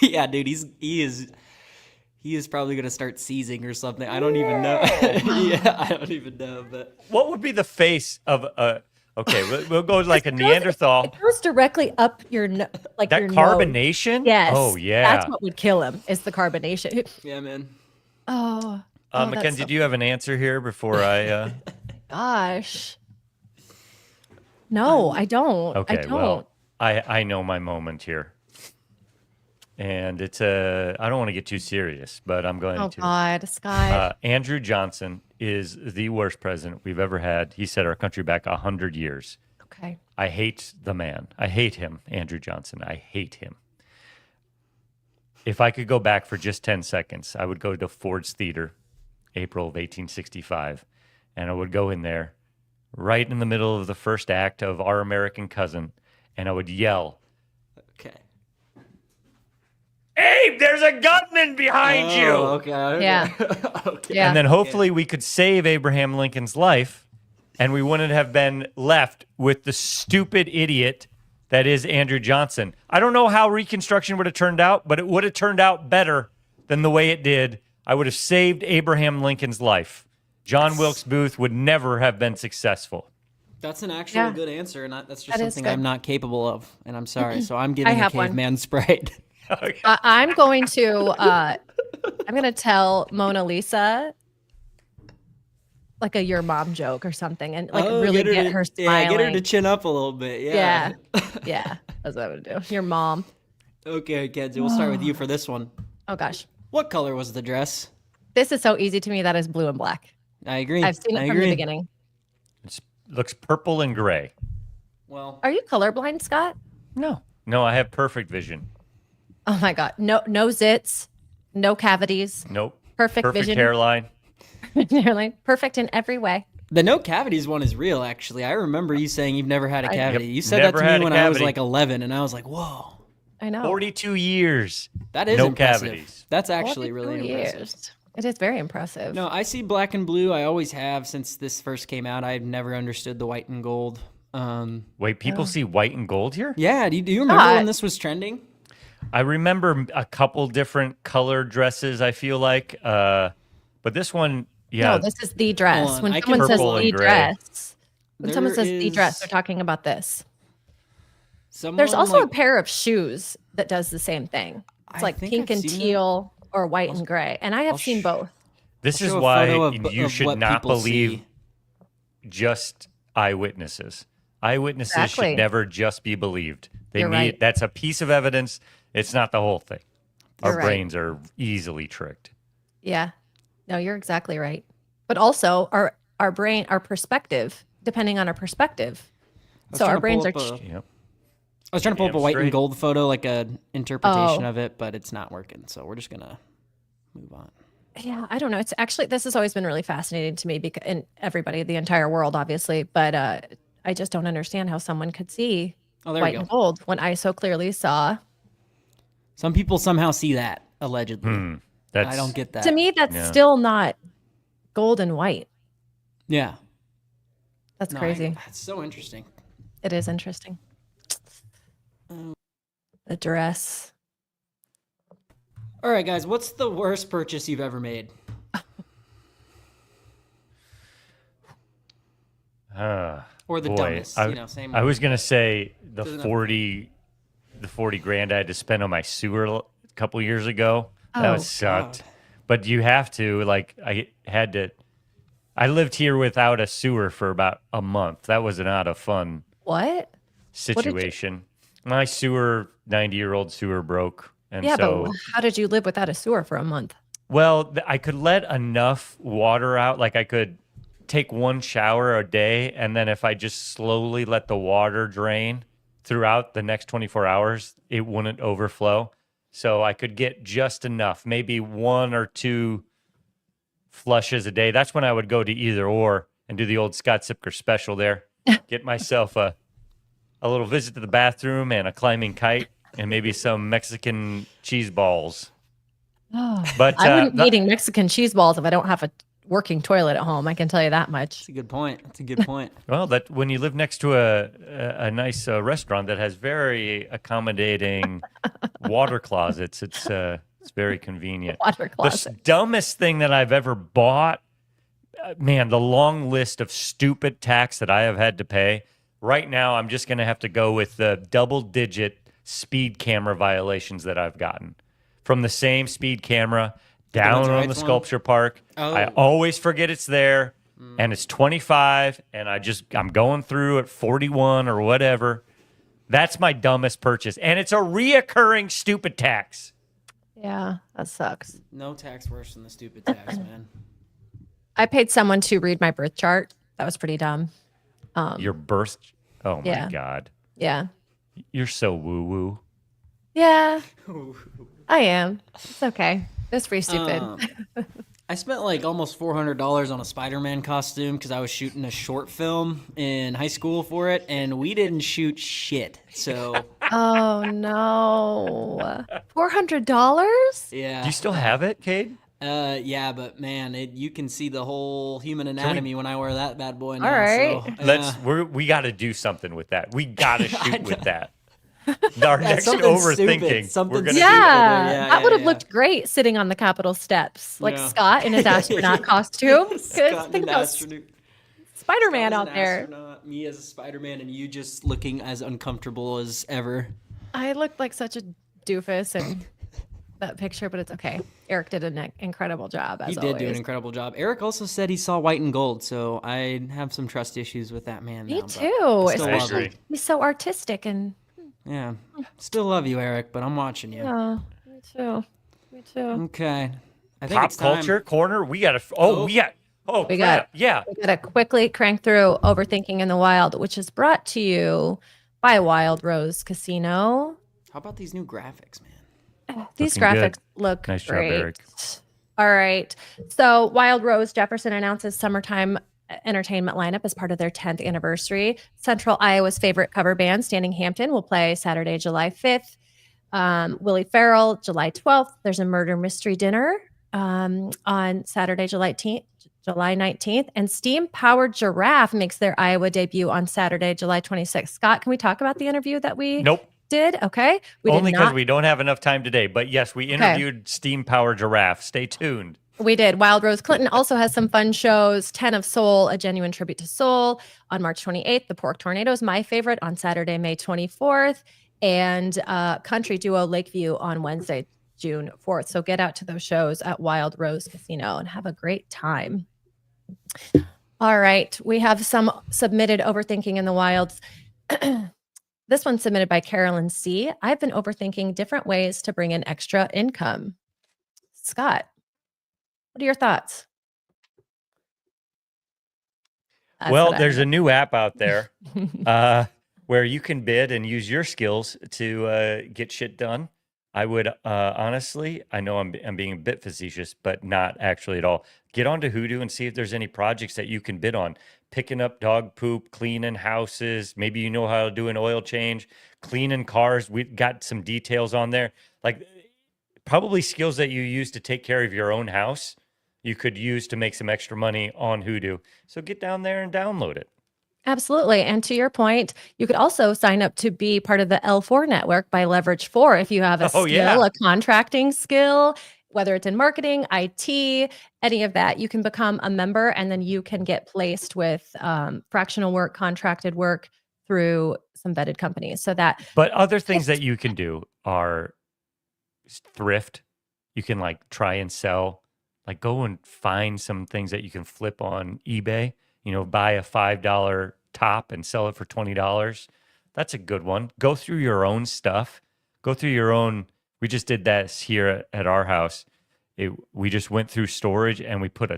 Yeah, dude, he is probably gonna start seizing or something. I don't even know. Yeah, I don't even know. But What would be the face of a? Okay, we'll go like a Neanderthal. It goes directly up your like That your nose. carbonation. Yes. Oh yeah. That's what would kill him. Is the carbonation. yeah, man. Oh. that's Mackenzie, so- do you have an answer here before I? Gosh. No, I don't. Okay, I don't. well, I know my moment here, and it's I don't want to get too serious, but I'm going Oh to. God, Scott. Andrew Johnson is the worst president we've ever had. He set our country back 100 years. Okay. I hate the man. I hate him, Andrew Johnson. I hate him. If I could go back for just 10 seconds, I would go to Ford's Theater, April of 1865, and I would go in there right in the middle of the first act of Our American Cousin, and I would yell, Okay. "Abe, there's a gunman behind you!" Okay. Yeah. Okay. Yeah. And then hopefully we could save Abraham Lincoln's life, and we wouldn't have been left with the stupid idiot that is Andrew Johnson. I don't know how Reconstruction would have turned out, but it would have turned out better than the way it did. I would have saved Abraham Lincoln's life. John Wilkes Booth would never have been successful. That's an actual Yeah. good answer, and that's just That is something good. I'm not capable of, and I'm sorry. So I'm getting a have one. caveman Sprite. I'm going to tell Mona Lisa like a your mom joke or something, and like really get her Yeah, smiling. get her to chin up a little bit. Yeah. Yeah. That's what I would do. Your mom. Okay, kids, we'll start with you for this one. Oh gosh. What color was the dress? This is so easy to me. That is blue and black. I agree. I've seen it I from agree. the beginning. It looks purple and gray. Well, Are you colorblind, Scott? No, I have perfect vision. Oh my God. No zits, no cavities. Nope. Perfect vision. hairline. Nearly perfect in every way. the no cavities one is real, actually. I remember you saying you've never had a cavity. Yep, You said never that to had me a when I was cavity. like 11, and I was like, whoa. I know. 42 years. That is No impressive. cavities. That's actually really 42 impressive. years. It is very impressive. No, I see black and blue. I always have since this first came out. I've never understood the white and gold. Wait, people see white and gold here? Yeah, do you remember when this was trending? I remember a couple different color dresses, I feel like. But this one, yeah. No, this is the dress. When someone says the dress, they're talking about this. There's also a pair of shoes that does the same thing. It's like pink and teal or white and gray. And I have seen both. This is why you should not believe just eyewitnesses. Eyewitnesses should never just be believed. That's a piece of evidence. It's not the whole thing. Our brains are easily tricked. Yeah. No, you're exactly right. But also our brain, our perspective, depending on our perspective. So our brains are... I was trying to pull up a white and gold photo, like an interpretation of it, but it's not working. So we're just going to move on. Yeah, I don't know. It's actually, this has always been really fascinating to me because, and everybody, the entire world, obviously, but I just don't understand how someone could see white and gold when I so clearly saw. Some people somehow see that, allegedly. I don't get that. To me, that's still not gold and white. Yeah. That's crazy. That's so interesting. It is interesting. The dress. All right, guys, what's the worst purchase you've ever made? Or the dumbest, same. I was gonna say the 40 grand I had to spend on my sewer a couple years ago. That was sucked. God. But you have to, I lived here without a sewer for about a month. That was not a fun situation. My 90-year-old sewer broke. And but how did you live without a sewer for a month? Well, I could let enough water out. Like I could take one shower a day. And then if I just slowly let the water drain throughout the next 24 hours, it wouldn't overflow. So I could get just enough, maybe 1 or 2 flushes a day. That's when I would go to either or and do the old Scott Siepker special there. Get myself a little visit to the bathroom and a climbing kite and maybe some Mexican cheese balls. Oh, but I wouldn't be eating Mexican cheese balls if I don't have a working toilet at home. I can tell you that much. That's a good point. Well, that when you live next to a nice restaurant that has very accommodating water closets, it's very convenient. Water closet. The dumbest thing that I've ever bought, man, the long list of stupid tax that I have had to pay. Right now, I'm just going to have to go with the double-digit speed camera violations that I've gotten. From the same speed camera down on the sculpture park. I always forget it's there, and it's 25, and I'm going through at 41 or whatever. That's my dumbest purchase, and it's a reoccurring stupid tax. Yeah, that sucks. No tax worse than the stupid tax, man. I paid someone to read my birth chart. That was pretty dumb. Your birth? Oh, my God. Yeah. You're so woo-woo. Yeah, I am. It's okay. It's pretty stupid. I spent like almost $400 on a Spider-Man costume because I was shooting a short film in high school for it, and we didn't shoot shit. So. Oh, no. $400? Yeah. Do you still have it, Cade? Yeah, but man, you can see the whole human anatomy when I wear that bad boy now. All right. So, we got to do something with that. We got to shoot with that. Our next overthinking. We're gonna that would have looked great sitting on the Capitol steps, like Scott in his astronaut costume. Scott in Spider-Man out there. Me as a Spider-Man, and you just looking as uncomfortable as ever. I looked like such a doofus in that picture, but it's okay. Eric did an incredible job. He did do an incredible job. Eric also said he saw white and gold, so I have some trust issues with that man. Me too. Especially he's so artistic and. Yeah. Still love you, Eric, but I'm watching you. Yeah, me too. Okay. I think Pop culture corner. We got to. We got to quickly crank through Overthinking in the Wild, which is brought to you by Wild Rose Casino. How about these new graphics, man? These graphics look nice great. Job, Eric. All right. So Wild Rose Jefferson announces summertime entertainment lineup as part of their 10th anniversary. Central Iowa's favorite cover band, Standing Hampton, will play Saturday, July 5th. Willie Farrell, July 12th. There's a murder mystery dinner on Saturday, July 19th. And Steam Powered Giraffe makes their Iowa debut on Saturday, July 26th. Scott, can we talk about the interview that we Nope. did? Okay. Only because we don't have enough time today. But yes, we Okay. interviewed Steam Powered Giraffe. Stay tuned. We did. Wild Rose Clinton also has some fun shows. 10 of Soul, a genuine tribute to soul on March 28th. The Pork Tornadoes, my favorite, on Saturday, May 24th. And country duo Lakeview on Wednesday, June 4th. So get out to those shows at Wild Rose Casino and have a great time. All right. We have some submitted overthinking in the wilds. This one's submitted by Carolyn C. I've been overthinking different ways to bring in extra income. Scott, what are your thoughts? Well, there's a new app out there where you can bid and use your skills to get shit done. I would honestly, I know I'm being a bit facetious, but not actually at all. Get onto Hoodoo and see if there's any projects that you can bid on. Picking up dog poop, cleaning houses. Maybe you know how to do an oil change, cleaning cars. We got some details on there. Like probably skills that you use to take care of your own house, you could use to make some extra money on Hoodoo. So get down there and download it. Absolutely. And to your point, you could also sign up to be part of the L4 network by Leverage 4 if you have a skill, a contracting skill, whether it's in marketing, IT, any of that. You can become a member and then you can get placed with fractional work, contracted work through some vetted companies. But other things that you can do are thrift. You can like try and sell, like go and find some things that you can flip on eBay. You know, buy a $5 top and sell it for $20. That's a good one. Go through your own stuff. Go through your own. We just did this here at our house. We just went through storage and we put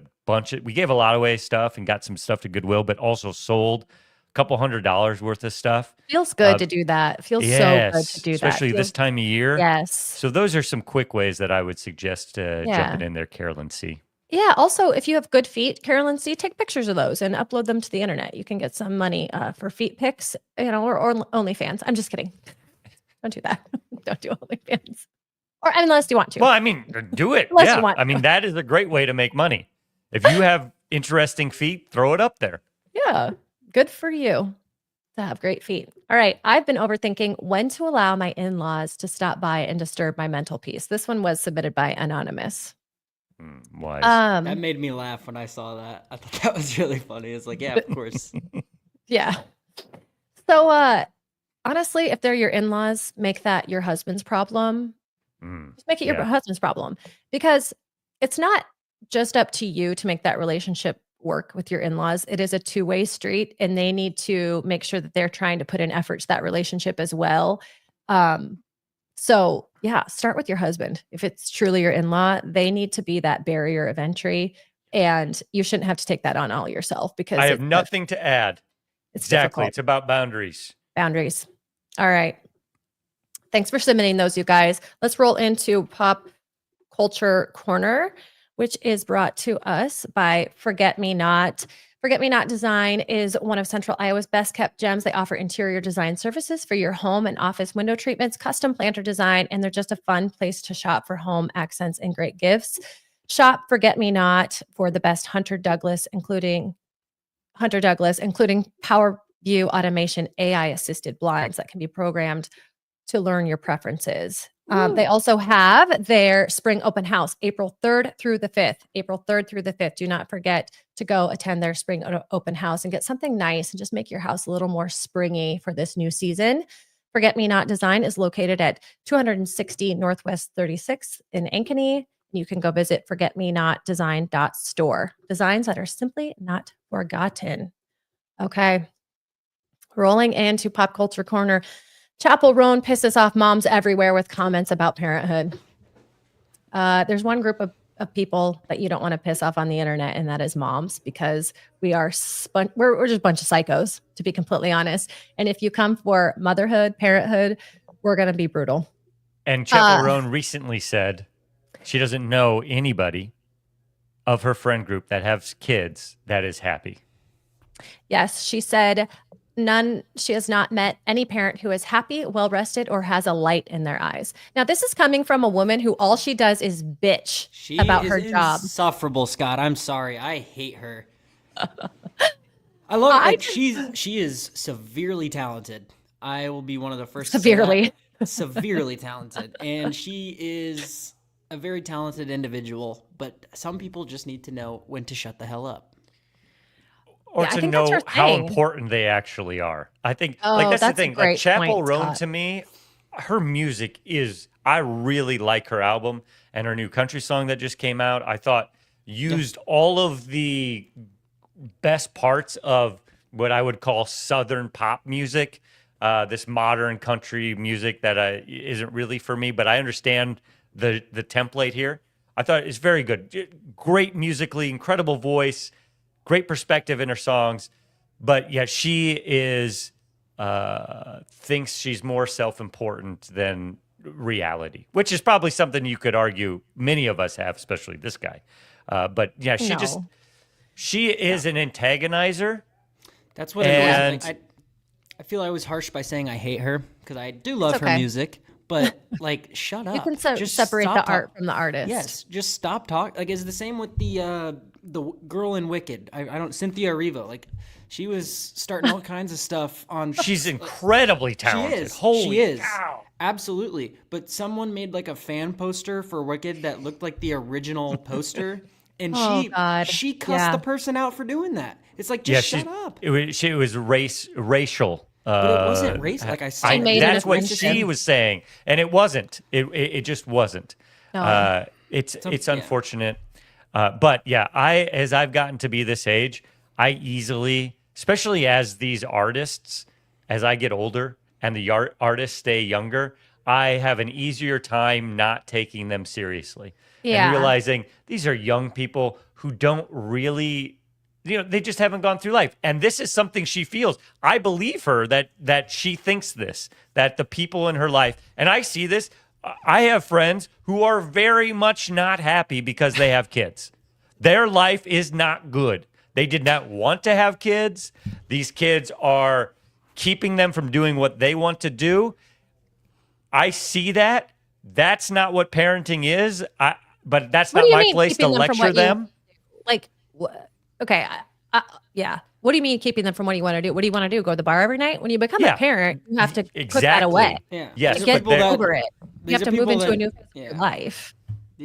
we gave a lot away stuff and got some stuff to Goodwill, but also sold a couple $100 worth of stuff. Feels good to do that. Feels so good to do that. Especially this time of year. Yes. So those are some quick ways that I would suggest jumping in there, Carolyn C. Yeah. Also, if you have good feet, Carolyn C, take pictures of those and upload them to the internet. You can get some money for feet pics, or OnlyFans. I'm just kidding. Don't do that. Don't do OnlyFans. Or unless you want to. Well, I mean, do it. Unless you want I mean, that is a great way to make money. If you have interesting feet, throw it up there. Yeah. Good for you to have great feet. All right. I've been overthinking when to allow my in-laws to stop by and disturb my mental peace. This one was submitted by Anonymous. Why? That made me laugh when I saw that. I thought that was really funny. It's like, yeah, of course. Yeah. So, honestly, if they're your in-laws, make that your husband's problem. Just make it your husband's problem, because it's not just up to you to make that relationship work with your in-laws. It is a two-way street, and they need to make sure that they're trying to put in effort to that relationship as well. So yeah, start with your husband. If it's truly your in-law, they need to be that barrier of entry, and you shouldn't have to take that on all yourself, because I have nothing to add. It's exactly. Difficult. It's about boundaries. Boundaries. All right. Thanks for submitting those, you guys. Let's roll into Pop Culture Corner, which is brought to us by Forget Me Not. Forget Me Not Design is one of Central Iowa's best kept gems. They offer interior design services for your home and office window treatments, custom planter design, and they're just a fun place to shop for home accents and great gifts. Shop Forget Me Not for the best Hunter Douglas, including Power View automation AI assisted blinds that can be programmed to learn your preferences. They also have their spring open house, April 3rd through the 5th. April 3rd through the 5th. Do not forget to go attend their spring open house and get something nice and just make your house a little more springy for this new season. Forget Me Not Design is located at 260 Northwest 36th in Ankeny. You can go visit forgetmenotdesign.store. Designs that are simply not forgotten. Okay. Rolling into Pop Culture Corner. Chappell Roan pisses off moms everywhere with comments about parenthood. There's one group of people that you don't want to piss off on the internet, and that is moms, because we're just a bunch of psychos, to be completely honest. And if you come for motherhood, parenthood, we're going to be brutal. And Chappell Roan recently said she doesn't know anybody of her friend group that has kids that is happy. Yes, she said, She has not met any parent who is happy, well-rested, or has a light in their eyes. Now, this is coming from a woman who all she does is bitch about her job. Insufferable, Scott. I'm sorry. I hate her. I love her. Like, she is severely talented. I will be one of the first to say that. Severely talented. And she is a very talented individual, but some people just need to know when to shut the hell up. Or to know how important they actually are. I think that's the thing. Like Chappell Roan, to me, her music is, I really like her album and her new country song that just came out. I thought used all of the best parts of what I would call Southern pop music, this modern country music that isn't really for me, but I understand the template here. I thought it's very good. Great musically, incredible voice, great perspective in her songs. But yeah, she is thinks she's more self-important than reality, which is probably something you could argue many of us have, especially this guy. But yeah, she is an antagonizer. That's what it is. I feel I was harsh by saying I hate her because I do love her music, but like, shut up. You can just separate the art from the artist. Yes, just stop talking. Like, it's the same with the girl in Wicked. I don't, Cynthia Erivo. Like, she was starting all kinds of stuff on. She's incredibly talented. She is. Cow. Absolutely. But someone made like a fan poster for Wicked that looked like the original poster. And she cussed the person out for doing that. It's like, just shut up. It was racial. But it wasn't race. Like I said, that's what she was saying, and it wasn't. It just wasn't. No. It's unfortunate, but yeah, as I've gotten to be this age, I easily, especially as these artists, as I get older and the artists stay younger, I have an easier time not taking them seriously. Yeah. And realizing these are young people who don't really, they just haven't gone through life. And this is something she feels. I believe her that she thinks this, that the people in her life, and I see this, I have friends who are very much not happy because they have kids. Their life is not good. They did not want to have kids. These kids are keeping them from doing what they want to do. I see that. That's not what parenting is. But that's not my place to lecture them. Okay, yeah. What do you mean keeping them from what you want to do? What do you want to do? Go to the bar every night? When you become a parent, you have to put that away. Yeah. Yes, to get over it. You have to move into a new life.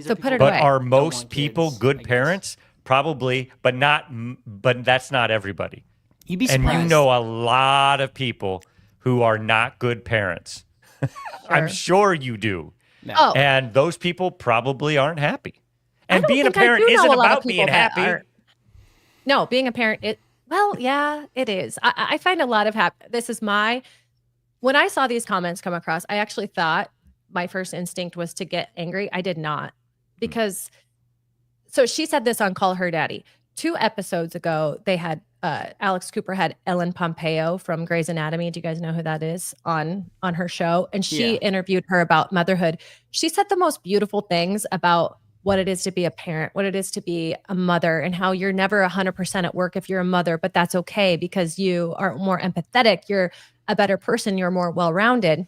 So put it away. But are most people good parents? Probably, but that's not everybody. You'd be surprised. And you know a lot of people who are not good parents. Sure. I'm sure you do. No. Oh. And those people probably aren't happy. And being a parent isn't about being happy. No, being a parent, it is. I find a lot of when I saw these comments come across, I actually thought my first instinct was to get angry. I did not. Because, so she said this on Call Her Daddy. 2 episodes ago, they had, Alex Cooper had Ellen Pompeo from Grey's Anatomy. Do you guys know who that is on her show? And she interviewed her about motherhood. She said the most beautiful things about what it is to be a parent, what it is to be a mother, and how you're never 100% at work if you're a mother, but that's okay because you are more empathetic. You're a better person. You're more well-rounded.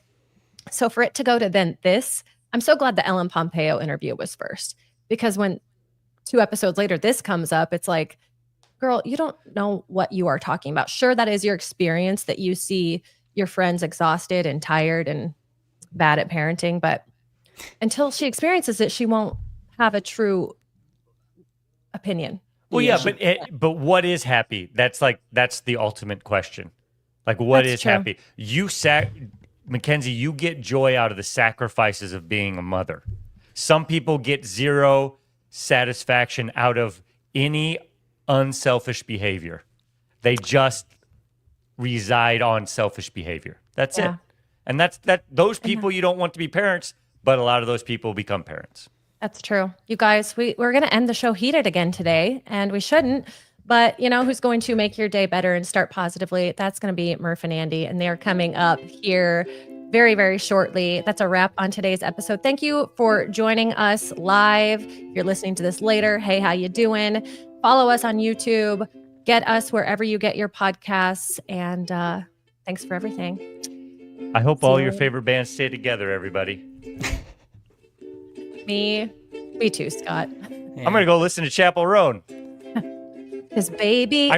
So for it to go to then this, I'm so glad the Ellen Pompeo interview was first, because when 2 episodes later, this comes up, it's like, girl, you don't know what you are talking about. Sure, that is your experience, that you see your friends exhausted and tired and bad at parenting, but until she experiences it, she won't have a true opinion. Well, yeah, but what is happy? That's the ultimate question. Like, what is happy? Mackenzie, you get joy out of the sacrifices of being a mother. Some people get zero satisfaction out of any unselfish behavior. They just reside on selfish behavior. That's it. And those people you don't want to be parents, but a lot of those people become parents. That's true. You guys, we're going to end the show heated again today, and we shouldn't. But you know who's going to make your day better and start positively? That's going to be Murph and Andy, and they are coming up here very, very shortly. That's a wrap on today's episode. Thank you for joining us live. If you're listening to this later, hey, how you doing? Follow us on YouTube. Get us wherever you get your podcasts. And thanks for everything. I hope all your favorite bands stay together, everybody. Me too, Scott. I'm going to go listen to Chappell Roan. His baby.